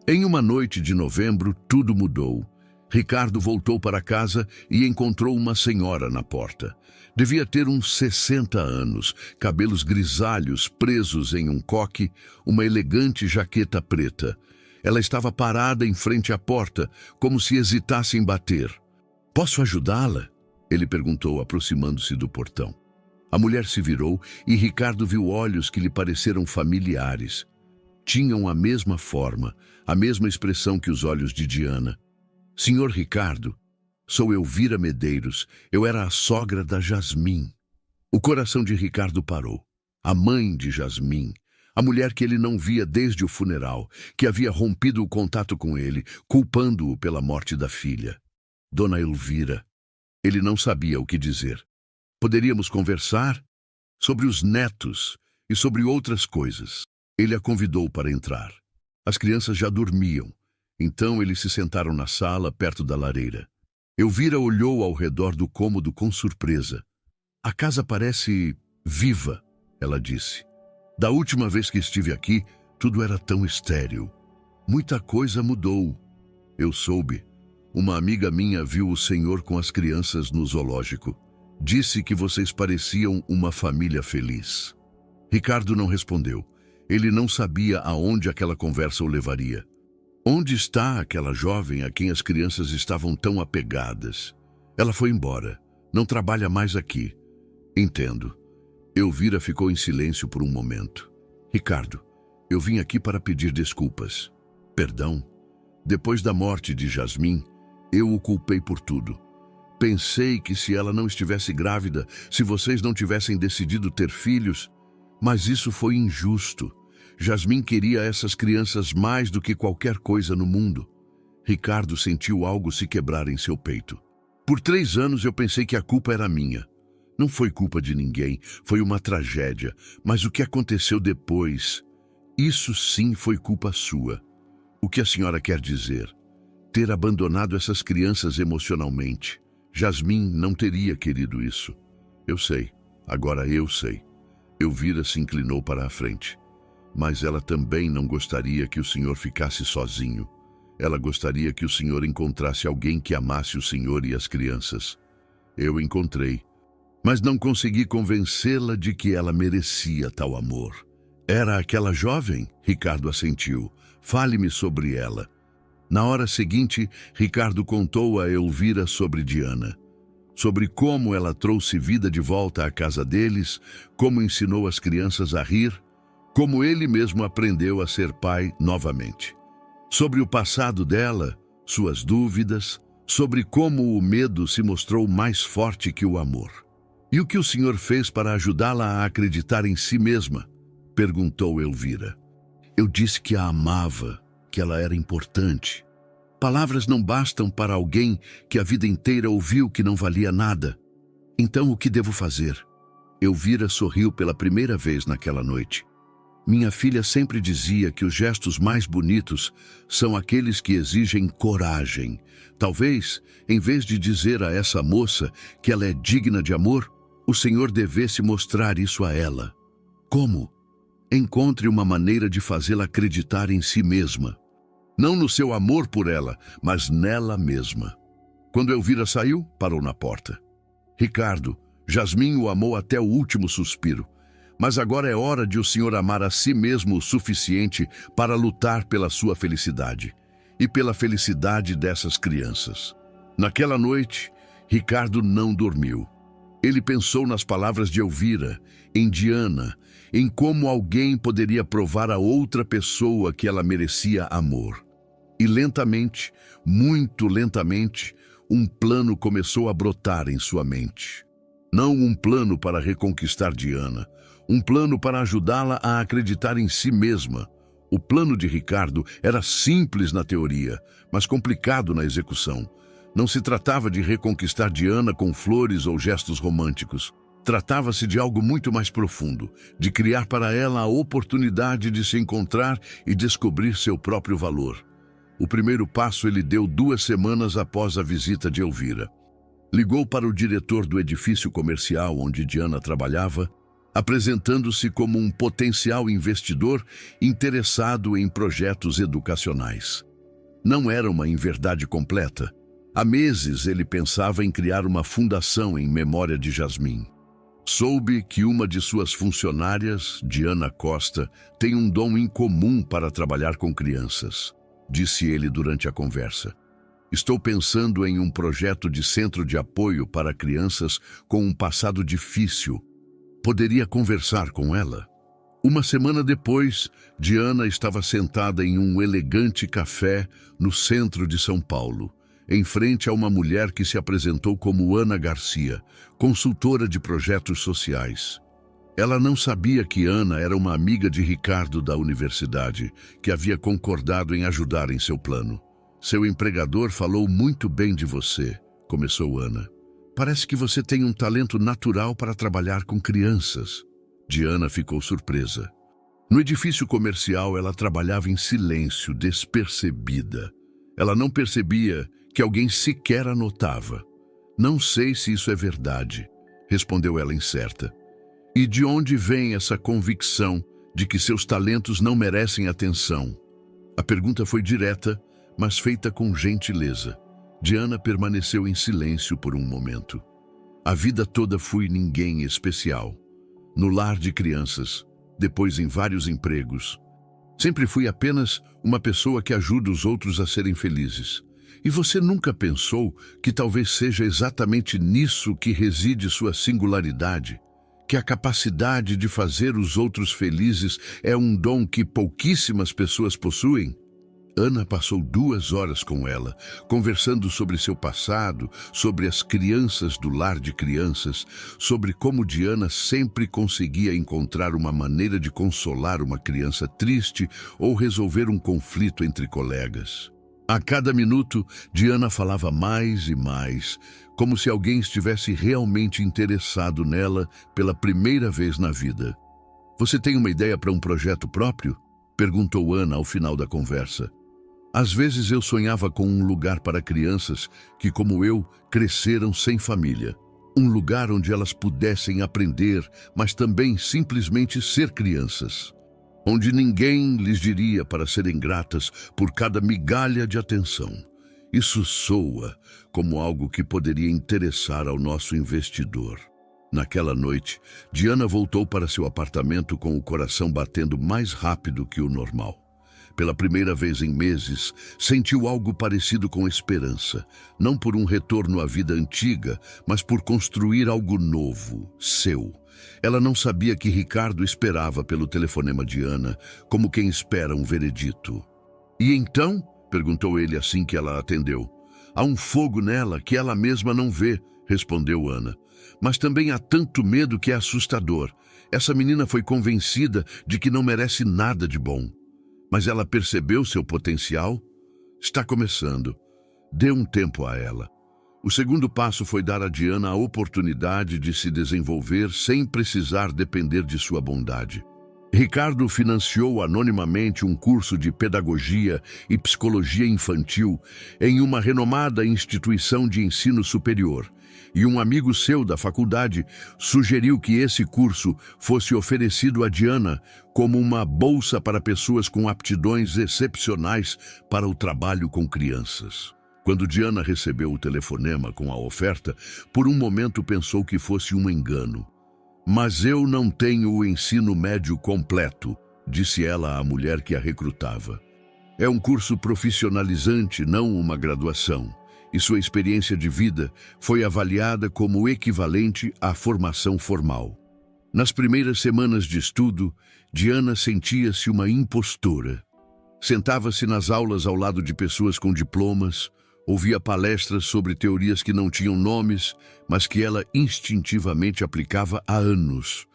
Em uma noite de novembro, tudo mudou. Ricardo voltou para casa e encontrou uma senhora na porta. Devia ter uns 60 anos, cabelos grisalhos presos em um coque, uma elegante jaqueta preta. Ela estava parada em frente à porta, como se hesitasse em bater. "Posso ajudá-la?" ele perguntou, aproximando-se do portão. A mulher se virou e Ricardo viu olhos que lhe pareceram familiares. Tinham a mesma forma, a mesma expressão que os olhos de Diana. "Senhor Ricardo, sou Elvira Medeiros. Eu era a sogra da Jasmim." O coração de Ricardo parou. A mãe de Jasmim, a mulher que ele não via desde o funeral, que havia rompido o contato com ele, culpando-o pela morte da filha. Dona Elvira. Ele não sabia o que dizer. Poderíamos conversar sobre os netos e sobre outras coisas. Ele a convidou para entrar. As crianças já dormiam, então eles se sentaram na sala, perto da lareira. Elvira olhou ao redor do cômodo com surpresa. "A casa parece viva", ela disse. "Da última vez que estive aqui, tudo era tão estéril. Muita coisa mudou. Eu soube. Uma amiga minha viu o senhor com as crianças no zoológico. Disse que vocês pareciam uma família feliz." Ricardo não respondeu. Ele não sabia aonde aquela conversa o levaria. Onde está aquela jovem a quem as crianças estavam tão apegadas? Ela foi embora. Não trabalha mais aqui. Entendo. Elvira ficou em silêncio por um momento. Ricardo, eu vim aqui para pedir desculpas. Perdão? Depois da morte de Jasmim, eu o culpei por tudo. Pensei que se ela não estivesse grávida, se vocês não tivessem decidido ter filhos, mas isso foi injusto. Jasmim queria essas crianças mais do que qualquer coisa no mundo. Ricardo sentiu algo se quebrar em seu peito. Por 3 anos eu pensei que a culpa era minha. Não foi culpa de ninguém, foi uma tragédia. Mas o que aconteceu depois, isso sim foi culpa sua. O que a senhora quer dizer? Ter abandonado essas crianças emocionalmente. Jasmim não teria querido isso. Eu sei, agora eu sei. Elvira se inclinou para a frente. Mas ela também não gostaria que o senhor ficasse sozinho. Ela gostaria que o senhor encontrasse alguém que amasse o senhor e as crianças. Eu encontrei, mas não consegui convencê-la de que ela merecia tal amor. Era aquela jovem? Ricardo assentiu. Fale-me sobre ela. Na hora seguinte, Ricardo contou a Elvira sobre Diana. Sobre como ela trouxe vida de volta à casa deles, como ensinou as crianças a rir, como ele mesmo aprendeu a ser pai novamente. Sobre o passado dela, suas dúvidas, sobre como o medo se mostrou mais forte que o amor. E o que o senhor fez para ajudá-la a acreditar em si mesma? Perguntou Elvira. Eu disse que a amava, que ela era importante. Palavras não bastam para alguém que a vida inteira ouviu que não valia nada. Então o que devo fazer? Elvira sorriu pela primeira vez naquela noite. Minha filha sempre dizia que os gestos mais bonitos são aqueles que exigem coragem. Talvez, em vez de dizer a essa moça que ela é digna de amor, o senhor devesse mostrar isso a ela. Como? Encontre uma maneira de fazê-la acreditar em si mesma. Não no seu amor por ela, mas nela mesma. Quando Elvira saiu, parou na porta. Ricardo, Jasmim o amou até o último suspiro. Mas agora é hora de o senhor amar a si mesmo o suficiente para lutar pela sua felicidade e pela felicidade dessas crianças. Naquela noite, Ricardo não dormiu. Ele pensou nas palavras de Elvira, em Diana, em como alguém poderia provar a outra pessoa que ela merecia amor. E lentamente, muito lentamente, um plano começou a brotar em sua mente. Não um plano para reconquistar Diana, um plano para ajudá-la a acreditar em si mesma. O plano de Ricardo era simples na teoria, mas complicado na execução. Não se tratava de reconquistar Diana com flores ou gestos românticos. Tratava-se de algo muito mais profundo, de criar para ela a oportunidade de se encontrar e descobrir seu próprio valor. O primeiro passo ele deu 2 semanas após a visita de Elvira. Ligou para o diretor do edifício comercial onde Diana trabalhava, apresentando-se como um potencial investidor interessado em projetos educacionais. Não era uma inverdade completa. Há meses ele pensava em criar uma fundação em memória de Jasmim. Soube que uma de suas funcionárias, Diana Costa, tem um dom incomum para trabalhar com crianças, disse ele durante a conversa. Estou pensando em um projeto de centro de apoio para crianças com um passado difícil. Poderia conversar com ela? 1 semana depois, Diana estava sentada em um elegante café no centro de São Paulo, em frente a uma mulher que se apresentou como Ana Garcia, consultora de projetos sociais. Ela não sabia que Ana era uma amiga de Ricardo da universidade, que havia concordado em ajudar em seu plano. Seu empregador falou muito bem de você, começou Ana. Parece que você tem um talento natural para trabalhar com crianças. Diana ficou surpresa. No edifício comercial, ela trabalhava em silêncio, despercebida. Ela não percebia que alguém sequer a notava. Não sei se isso é verdade, respondeu ela incerta. E de onde vem essa convicção de que seus talentos não merecem atenção? A pergunta foi direta, mas feita com gentileza. Diana permaneceu em silêncio por um momento. A vida toda fui ninguém especial. No lar de crianças, depois em vários empregos. Sempre fui apenas uma pessoa que ajuda os outros a serem felizes. E você nunca pensou que talvez seja exatamente nisso que reside sua singularidade? Que a capacidade de fazer os outros felizes é um dom que pouquíssimas pessoas possuem? Ana passou 2 horas com ela, conversando sobre seu passado, sobre as crianças do lar de crianças, sobre como Diana sempre conseguia encontrar uma maneira de consolar uma criança triste ou resolver um conflito entre colegas. A cada minuto, Diana falava mais e mais, como se alguém estivesse realmente interessado nela pela primeira vez na vida. "Você tem uma ideia para um projeto próprio?" perguntou Ana ao final da conversa. "Às vezes eu sonhava com um lugar para crianças que, como eu, cresceram sem família. Um lugar onde elas pudessem aprender, mas também simplesmente ser crianças. Onde ninguém lhes diria para serem gratas por cada migalha de atenção. Isso soa como algo que poderia interessar ao nosso investidor." Naquela noite, Diana voltou para seu apartamento com o coração batendo mais rápido que o normal. Pela primeira vez em meses, sentiu algo parecido com esperança, não por um retorno à vida antiga, mas por construir algo novo, seu. Ela não sabia que Ricardo esperava pelo telefonema de Ana, como quem espera um veredito. "E então?" perguntou ele assim que ela atendeu. "Há um fogo nela que ela mesma não vê", respondeu Ana. "Mas também há tanto medo que é assustador. Essa menina foi convencida de que não merece nada de bom. Mas ela percebeu seu potencial? Está começando. Dê um tempo a ela." O segundo passo foi dar a Diana a oportunidade de se desenvolver sem precisar depender de sua bondade. Ricardo financiou anonimamente um curso de pedagogia e psicologia infantil em uma renomada instituição de ensino superior, e um amigo seu da faculdade sugeriu que esse curso fosse oferecido a Diana como uma bolsa para pessoas com aptidões excepcionais para o trabalho com crianças. Quando Diana recebeu o telefonema com a oferta, por um momento pensou que fosse um engano. "Mas eu não tenho o ensino médio completo", disse ela à mulher que a recrutava. "É um curso profissionalizante, não uma graduação, e sua experiência de vida foi avaliada como equivalente à formação formal." Nas primeiras semanas de estudo, Diana sentia-se uma impostora. Sentava-se nas aulas ao lado de pessoas com diplomas, ouvia palestras sobre teorias que não tinham nomes, mas que ela instintivamente aplicava há anos.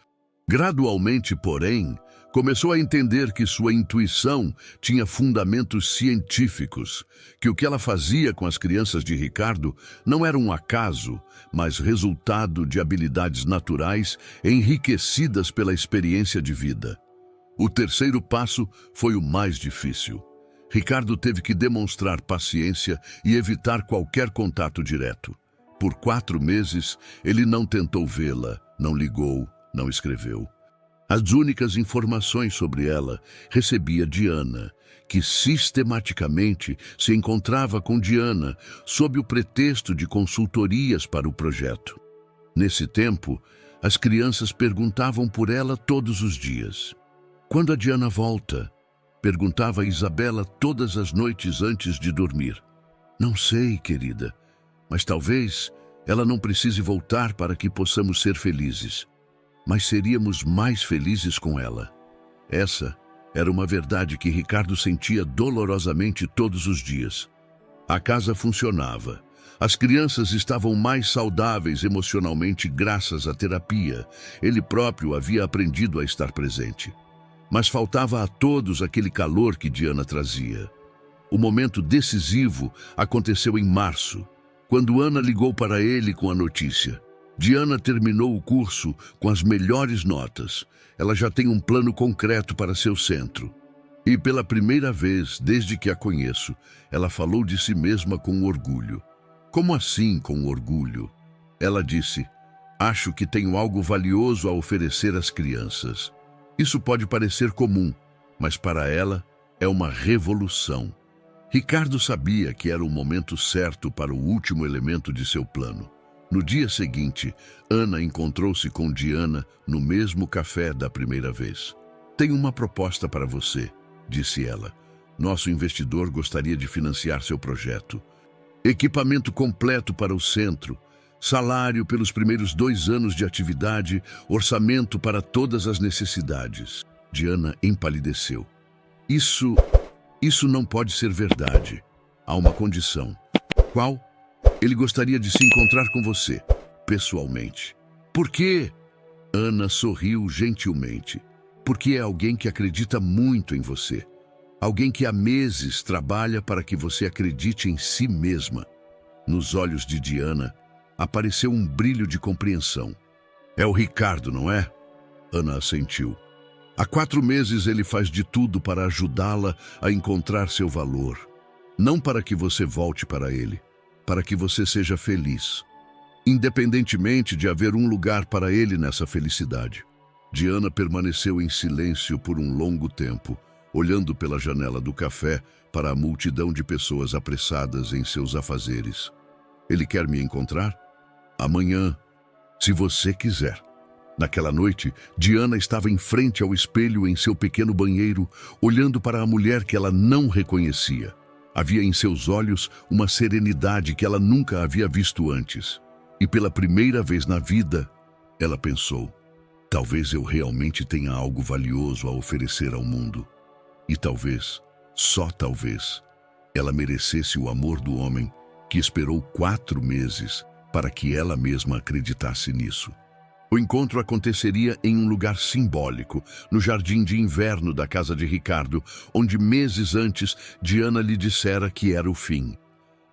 Gradualmente, porém, começou a entender que sua intuição tinha fundamentos científicos, que o que ela fazia com as crianças de Ricardo não era um acaso, mas resultado de habilidades naturais enriquecidas pela experiência de vida. O terceiro passo foi o mais difícil. Ricardo teve que demonstrar paciência e evitar qualquer contato direto. Por 4 meses, ele não tentou vê-la, não ligou, não escreveu. As únicas informações sobre ela recebia Diana, que sistematicamente se encontrava com Diana sob o pretexto de consultorias para o projeto. Nesse tempo, as crianças perguntavam por ela todos os dias. "Quando a Diana volta?" perguntava a Isabela todas as noites antes de dormir. "Não sei, querida, mas talvez ela não precise voltar para que possamos ser felizes. Mas seríamos mais felizes com ela." Essa era uma verdade que Ricardo sentia dolorosamente todos os dias. A casa funcionava. As crianças estavam mais saudáveis emocionalmente graças à terapia. Ele próprio havia aprendido a estar presente. Mas faltava a todos aquele calor que Diana trazia. O momento decisivo aconteceu em março, quando Ana ligou para ele com a notícia. Diana terminou o curso com as melhores notas. Ela já tem um plano concreto para seu centro. E pela primeira vez, desde que a conheço, ela falou de si mesma com orgulho. "Como assim com orgulho?" Ela disse: "Acho que tenho algo valioso a oferecer às crianças." Isso pode parecer comum, mas para ela é uma revolução. Ricardo sabia que era o momento certo para o último elemento de seu plano. No dia seguinte, Ana encontrou-se com Diana no mesmo café da primeira vez. "Tenho uma proposta para você", disse ela. Nosso investidor gostaria de financiar seu projeto. Equipamento completo para o centro, salário pelos primeiros 2 anos de atividade, orçamento para todas as necessidades. Diana empalideceu. Isso não pode ser verdade. Há uma condição. Qual? Ele gostaria de se encontrar com você, pessoalmente. Por quê? Ana sorriu gentilmente. Porque é alguém que acredita muito em você. Alguém que há meses trabalha para que você acredite em si mesma. Nos olhos de Diana apareceu um brilho de compreensão. É o Ricardo, não é? Ana assentiu. Há 4 meses ele faz de tudo para ajudá-la a encontrar seu valor. Não para que você volte para ele, para que você seja feliz. Independentemente de haver um lugar para ele nessa felicidade. Diana permaneceu em silêncio por um longo tempo, olhando pela janela do café para a multidão de pessoas apressadas em seus afazeres. Ele quer me encontrar? Amanhã, se você quiser. Naquela noite, Diana estava em frente ao espelho em seu pequeno banheiro, olhando para a mulher que ela não reconhecia. Havia em seus olhos uma serenidade que ela nunca havia visto antes. E pela primeira vez na vida, ela pensou, talvez eu realmente tenha algo valioso a oferecer ao mundo. E talvez, só talvez, ela merecesse o amor do homem que esperou 4 meses para que ela mesma acreditasse nisso. O encontro aconteceria em um lugar simbólico, no jardim de inverno da casa de Ricardo, onde meses antes Diana lhe dissera que era o fim.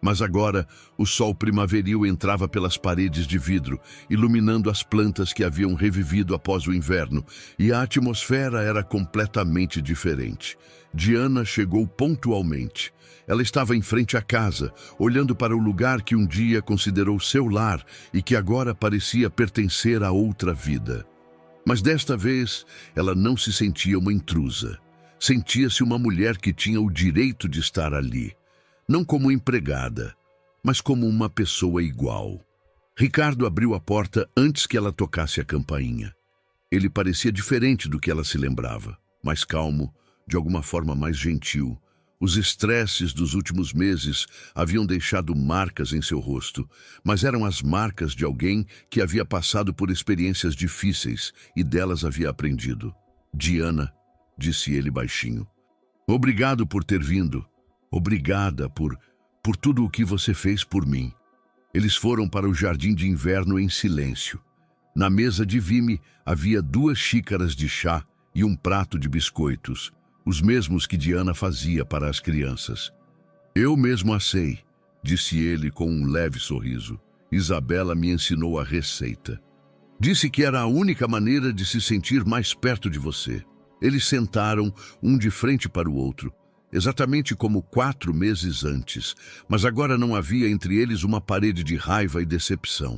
Mas agora o sol primaveril entrava pelas paredes de vidro, iluminando as plantas que haviam revivido após o inverno, e a atmosfera era completamente diferente. Diana chegou pontualmente. Ela estava em frente à casa, olhando para o lugar que um dia considerou seu lar e que agora parecia pertencer a outra vida. Mas desta vez, ela não se sentia uma intrusa. Sentia-se uma mulher que tinha o direito de estar ali. Não como empregada, mas como uma pessoa igual. Ricardo abriu a porta antes que ela tocasse a campainha. Ele parecia diferente do que ela se lembrava, mais calmo, de alguma forma mais gentil. Os estresses dos últimos meses haviam deixado marcas em seu rosto, mas eram as marcas de alguém que havia passado por experiências difíceis e delas havia aprendido. Diana, disse ele baixinho, obrigado por ter vindo. Obrigada por tudo o que você fez por mim. Eles foram para o jardim de inverno em silêncio. Na mesa de Vime havia 2 xícaras de chá e um prato de biscoitos, os mesmos que Diana fazia para as crianças. Eu mesmo assei, disse ele com um leve sorriso. Isabela me ensinou a receita. Disse que era a única maneira de se sentir mais perto de você. Eles sentaram, um de frente para o outro, exatamente como 4 meses antes, mas agora não havia entre eles uma parede de raiva e decepção.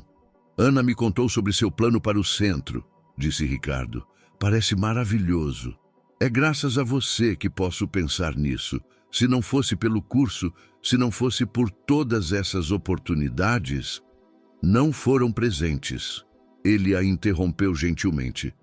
Ana me contou sobre seu plano para o centro, disse Ricardo. Parece maravilhoso. É graças a você que posso pensar nisso. Se não fosse pelo curso, se não fosse por todas essas oportunidades, não foram presentes. Ele a interrompeu gentilmente.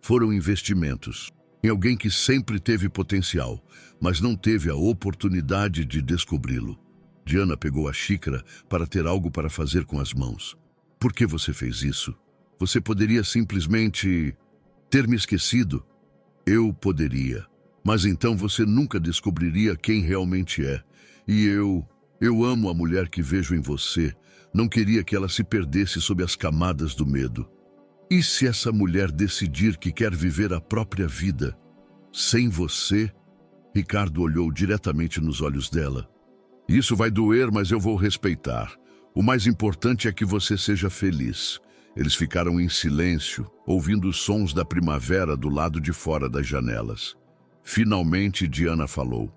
Foram investimentos. Em alguém que sempre teve potencial, mas não teve a oportunidade de descobri-lo. Diana pegou a xícara para ter algo para fazer com as mãos. Por que você fez isso? Você poderia simplesmente ter me esquecido? Eu poderia, mas então você nunca descobriria quem realmente é. E eu amo a mulher que vejo em você. Não queria que ela se perdesse sob as camadas do medo. E se essa mulher decidir que quer viver a própria vida sem você? Ricardo olhou diretamente nos olhos dela. Isso vai doer, mas eu vou respeitar. O mais importante é que você seja feliz. Eles ficaram em silêncio, ouvindo os sons da primavera do lado de fora das janelas. Finalmente, Diana falou.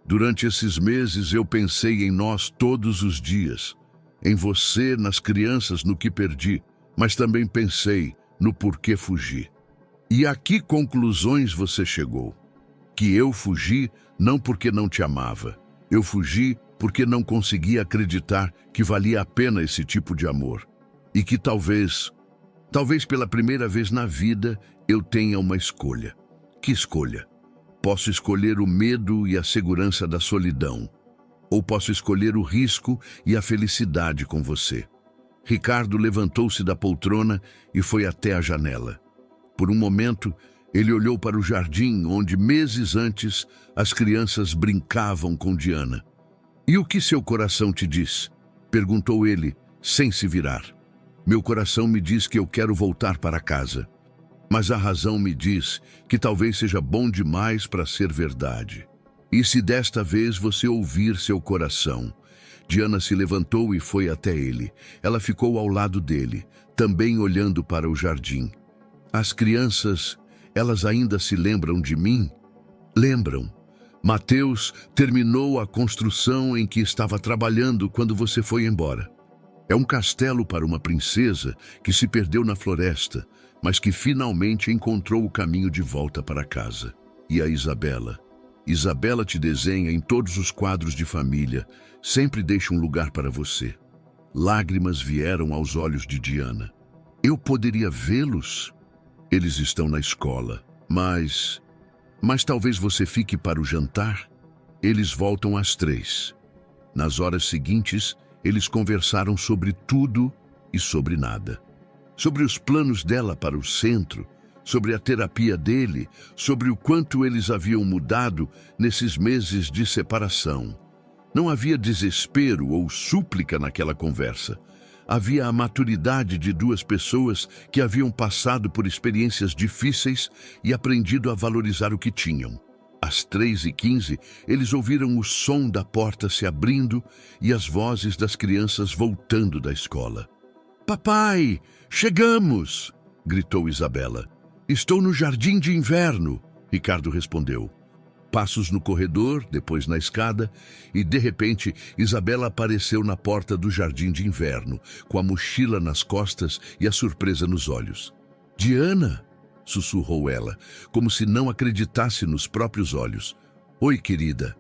Durante esses meses eu pensei em nós todos os dias. Em você, nas crianças, no que perdi. Mas também pensei no porquê fugi. E a que conclusões você chegou? Que eu fugi não porque não te amava. Eu fugi porque não conseguia acreditar que valia a pena esse tipo de amor. E que talvez pela primeira vez na vida, eu tenha uma escolha. Que escolha? Posso escolher o medo e a segurança da solidão, ou posso escolher o risco e a felicidade com você. Ricardo levantou-se da poltrona e foi até a janela. Por um momento, ele olhou para o jardim onde, meses antes, as crianças brincavam com Diana. "E o que seu coração te diz?" perguntou ele, sem se virar. "Meu coração me diz que eu quero voltar para casa. Mas a razão me diz que talvez seja bom demais para ser verdade. E se desta vez você ouvir seu coração?" Diana se levantou e foi até ele. Ela ficou ao lado dele, também olhando para o jardim. "As crianças, elas ainda se lembram de mim?" "Lembram. Mateus terminou a construção em que estava trabalhando quando você foi embora. É um castelo para uma princesa que se perdeu na floresta, mas que finalmente encontrou o caminho de volta para casa. E a Isabela? Isabela te desenha em todos os quadros de família, sempre deixa um lugar para você." Lágrimas vieram aos olhos de Diana. "Eu poderia vê-los? Eles estão na escola, mas talvez você fique para o jantar?" Eles voltam às 3. Nas horas seguintes, eles conversaram sobre tudo e sobre nada. Sobre os planos dela para o centro, sobre a terapia dele, sobre o quanto eles haviam mudado nesses meses de separação. Não havia desespero ou súplica naquela conversa. Havia a maturidade de duas pessoas que haviam passado por experiências difíceis e aprendido a valorizar o que tinham. Às 3h15, eles ouviram o som da porta se abrindo e as vozes das crianças voltando da escola. "Papai, chegamos!" gritou Isabela. "Estou no jardim de inverno", Ricardo respondeu. Passos no corredor, depois na escada, e de repente Isabela apareceu na porta do jardim de inverno, com a mochila nas costas e a surpresa nos olhos. "Diana!" sussurrou ela, como se não acreditasse nos próprios olhos. "Oi, querida."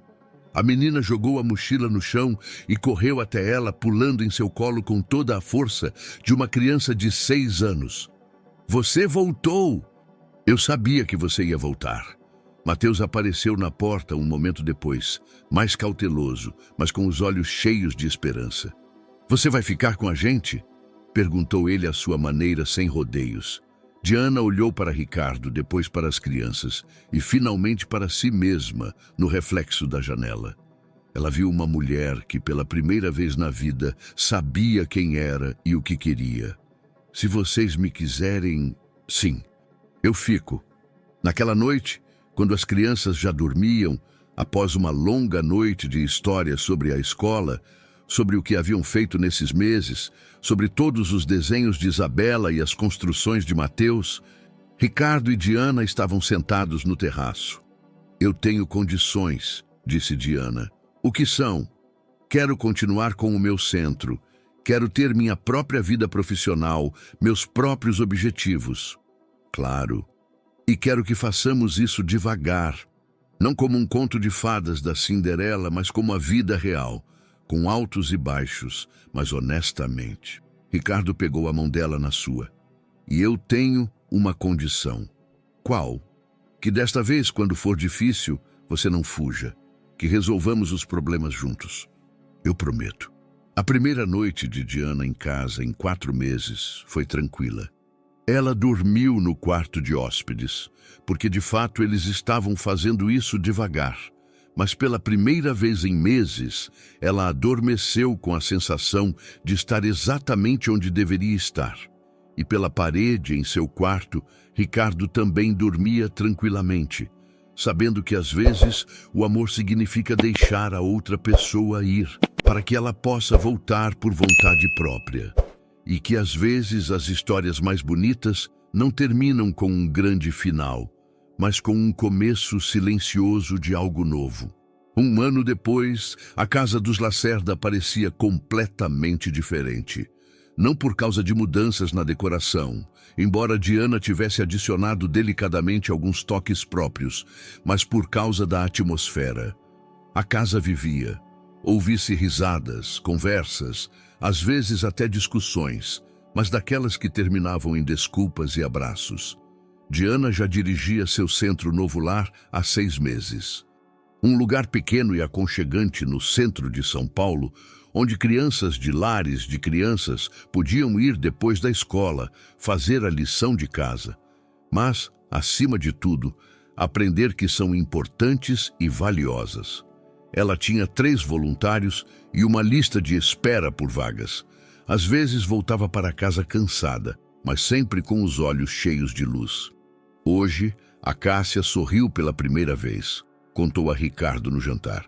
A menina jogou a mochila no chão e correu até ela, pulando em seu colo com toda a força de uma criança de 6 anos. "Você voltou!" "Eu sabia que você ia voltar." Mateus apareceu na porta um momento depois, mais cauteloso, mas com os olhos cheios de esperança. "Você vai ficar com a gente?" perguntou ele à sua maneira, sem rodeios. Diana olhou para Ricardo, depois para as crianças e finalmente para si mesma no reflexo da janela. Ela viu uma mulher que, pela primeira vez na vida, sabia quem era e o que queria. "Se vocês me quiserem, sim, eu fico." Naquela noite, quando as crianças já dormiam, após uma longa noite de histórias sobre a escola, sobre o que haviam feito nesses meses, sobre todos os desenhos de Isabela e as construções de Mateus, Ricardo e Diana estavam sentados no terraço. "Eu tenho condições", disse Diana. "O que são?" "Quero continuar com o meu centro. Quero ter minha própria vida profissional, meus próprios objetivos." "Claro. E quero que façamos isso devagar, não como um conto de fadas da Cinderela, mas como a vida real, com altos e baixos, mas honestamente." Ricardo pegou a mão dela na sua. "E eu tenho uma condição." "Qual?" "Que desta vez, quando for difícil, você não fuja, que resolvamos os problemas juntos." "Eu prometo." A primeira noite de Diana em casa, em 4 meses, foi tranquila. Ela dormiu no quarto de hóspedes, porque de fato eles estavam fazendo isso devagar. Mas pela primeira vez em meses, ela adormeceu com a sensação de estar exatamente onde deveria estar. E pela parede em seu quarto, Ricardo também dormia tranquilamente, sabendo que às vezes o amor significa deixar a outra pessoa ir, para que ela possa voltar por vontade própria. E que às vezes as histórias mais bonitas não terminam com um grande final, mas com um começo silencioso de algo novo. 1 ano depois, a casa dos Lacerda parecia completamente diferente. Não por causa de mudanças na decoração, embora Diana tivesse adicionado delicadamente alguns toques próprios, mas por causa da atmosfera. A casa vivia. Ouvi-se risadas, conversas, às vezes até discussões, mas daquelas que terminavam em desculpas e abraços. Diana já dirigia seu centro novo lar há 6 meses. Um lugar pequeno e aconchegante no centro de São Paulo, onde crianças de lares de crianças podiam ir depois da escola, fazer a lição de casa. Mas, acima de tudo, aprender que são importantes e valiosas. Ela tinha 3 voluntários e uma lista de espera por vagas. Às vezes voltava para casa cansada, mas sempre com os olhos cheios de luz. Hoje, a Cássia sorriu pela primeira vez, contou a Ricardo no jantar.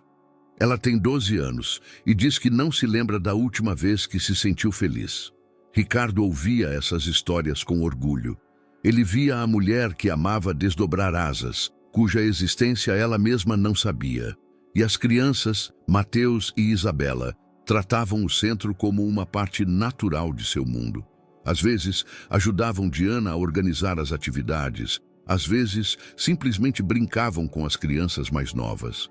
Ela tem 12 anos e diz que não se lembra da última vez que se sentiu feliz. Ricardo ouvia essas histórias com orgulho. Ele via a mulher que amava desdobrar asas, cuja existência ela mesma não sabia. E as crianças, Mateus e Isabela, tratavam o centro como uma parte natural de seu mundo. Às vezes, ajudavam Diana a organizar as atividades. Às vezes, simplesmente brincavam com as crianças mais novas.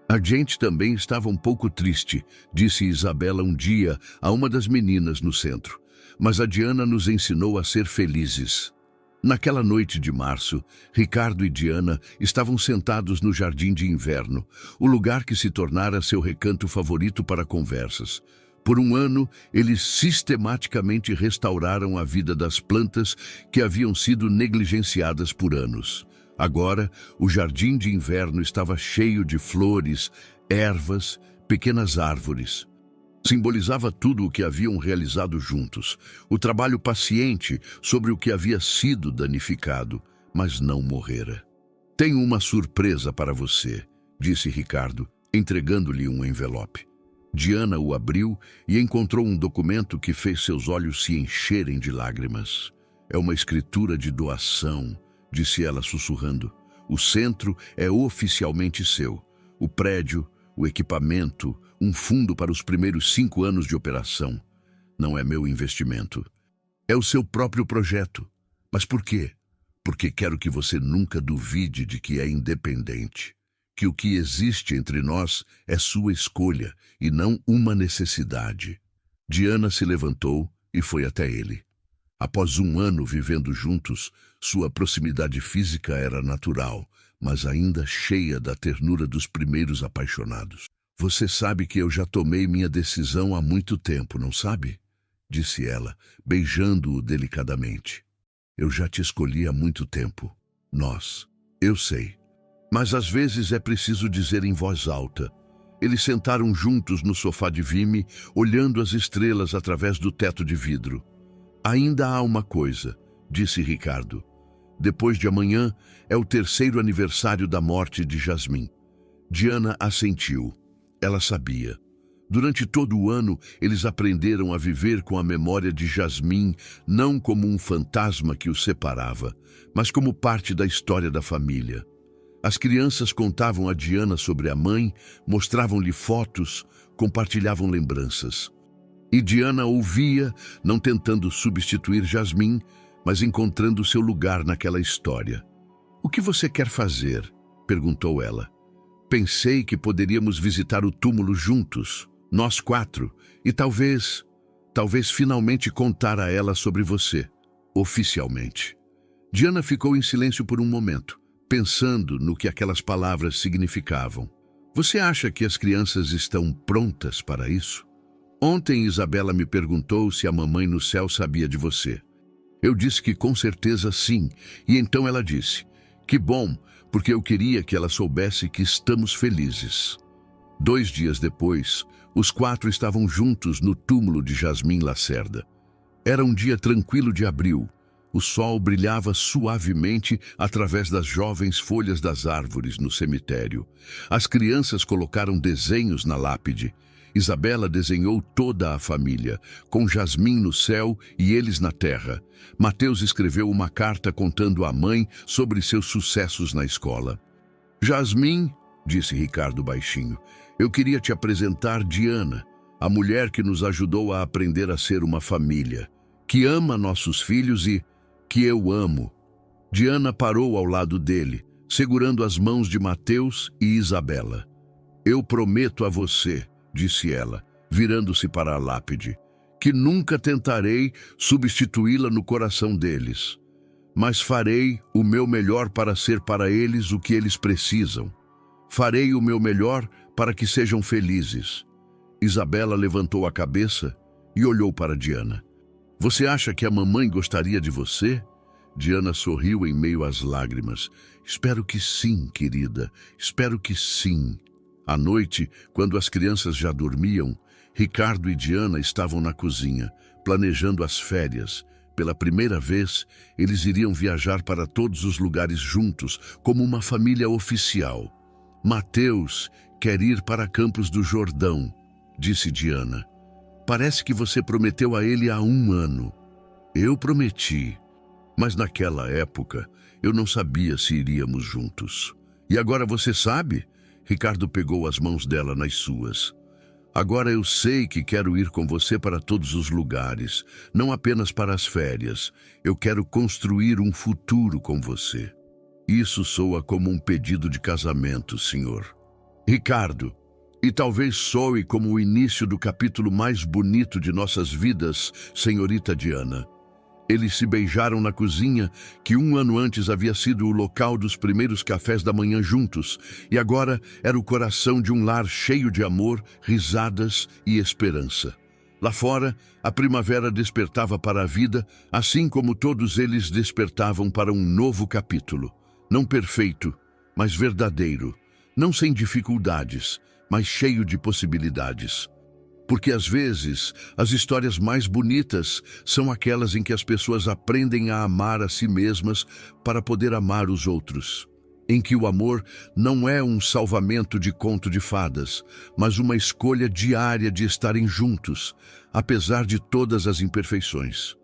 A gente também estava um pouco triste, disse Isabela um dia a uma das meninas no centro. Mas a Diana nos ensinou a ser felizes. Naquela noite de março, Ricardo e Diana estavam sentados no jardim de inverno, o lugar que se tornara seu recanto favorito para conversas. Por um ano, eles sistematicamente restauraram a vida das plantas que haviam sido negligenciadas por anos. Agora, o jardim de inverno estava cheio de flores, ervas, pequenas árvores. Simbolizava tudo o que haviam realizado juntos, o trabalho paciente sobre o que havia sido danificado, mas não morrera. Tenho uma surpresa para você, disse Ricardo, entregando-lhe um envelope. Diana o abriu e encontrou um documento que fez seus olhos se encherem de lágrimas. É uma escritura de doação, disse ela sussurrando. O centro é oficialmente seu. O prédio, o equipamento, um fundo para os primeiros 5 anos de operação. Não é meu investimento. É o seu próprio projeto. Mas por quê? Porque quero que você nunca duvide de que é independente. Que o que existe entre nós é sua escolha e não uma necessidade. Diana se levantou e foi até ele. Após 1 ano vivendo juntos, sua proximidade física era natural, mas ainda cheia da ternura dos primeiros apaixonados. Você sabe que eu já tomei minha decisão há muito tempo, não sabe? Disse ela, beijando-o delicadamente. Eu já te escolhi há muito tempo. Nós. Eu sei. Mas às vezes é preciso dizer em voz alta. Eles sentaram juntos no sofá de Vime, olhando as estrelas através do teto de vidro. Ainda há uma coisa, disse Ricardo. Depois de amanhã é o 3º aniversário da morte de Jasmim. Diana assentiu. Ela sabia. Durante todo o ano, eles aprenderam a viver com a memória de Jasmim, não como um fantasma que os separava, mas como parte da história da família. As crianças contavam a Diana sobre a mãe, mostravam-lhe fotos, compartilhavam lembranças. E Diana ouvia, não tentando substituir Jasmim, mas encontrando seu lugar naquela história. "O que você quer fazer?" perguntou ela. "Pensei que poderíamos visitar o túmulo juntos, nós 4, e talvez finalmente contar a ela sobre você, oficialmente." Diana ficou em silêncio por um momento, pensando no que aquelas palavras significavam. "Você acha que as crianças estão prontas para isso? Ontem Isabela me perguntou se a mamãe no céu sabia de você. Eu disse que com certeza sim, e então ela disse, que bom, porque eu queria que ela soubesse que estamos felizes." 2 dias depois, os 4 estavam juntos no túmulo de Jasmim Lacerda. Era um dia tranquilo de abril. O sol brilhava suavemente através das jovens folhas das árvores no cemitério. As crianças colocaram desenhos na lápide. Isabela desenhou toda a família, com Jasmim no céu e eles na terra. Mateus escreveu uma carta contando à mãe sobre seus sucessos na escola. "Jasmim", disse Ricardo baixinho, "eu queria te apresentar Diana, a mulher que nos ajudou a aprender a ser uma família, que ama nossos filhos e que eu amo." Diana parou ao lado dele, segurando as mãos de Mateus e Isabela. "Eu prometo a você", disse ela, virando-se para a lápide, "que nunca tentarei substituí-la no coração deles. mas farei o meu melhor para ser para eles o que eles precisam. Farei o meu melhor para que sejam felizes. Isabela levantou a cabeça e olhou para Diana. Você acha que a mamãe gostaria de você? Diana sorriu em meio às lágrimas. Espero que sim, querida. Espero que sim. À noite, quando as crianças já dormiam, Ricardo e Diana estavam na cozinha, planejando as férias. Pela primeira vez, eles iriam viajar para todos os lugares juntos, como uma família oficial. Mateus quer ir para Campos do Jordão, disse Diana. Parece que você prometeu a ele há 1 ano. Eu prometi, mas naquela época eu não sabia se iríamos juntos. E agora você sabe? Ricardo pegou as mãos dela nas suas. Agora eu sei que quero ir com você para todos os lugares, não apenas para as férias. Eu quero construir um futuro com você. Isso soa como um pedido de casamento, senhor. Ricardo, e talvez soe como o início do capítulo mais bonito de nossas vidas, senhorita Diana. Eles se beijaram na cozinha, que 1 ano antes havia sido o local dos primeiros cafés da manhã juntos, e agora era o coração de um lar cheio de amor, risadas e esperança. Lá fora, a primavera despertava para a vida, assim como todos eles despertavam para um novo capítulo. Não perfeito, mas verdadeiro. Não sem dificuldades, mas cheio de possibilidades. Porque às vezes, as histórias mais bonitas são aquelas em que as pessoas aprendem a amar a si mesmas para poder amar os outros. Em que o amor não é um salvamento de conto de fadas, mas uma escolha diária de estarem juntos, apesar de todas as imperfeições.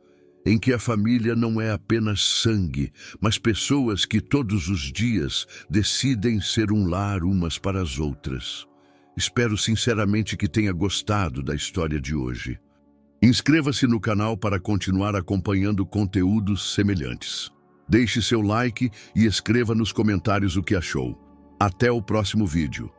Em que a família não é apenas sangue, mas pessoas que todos os dias decidem ser um lar umas para as outras. Espero sinceramente que tenha gostado da história de hoje. Inscreva-se no canal para continuar acompanhando conteúdos semelhantes. Deixe seu like e escreva nos comentários o que achou. Até o próximo vídeo.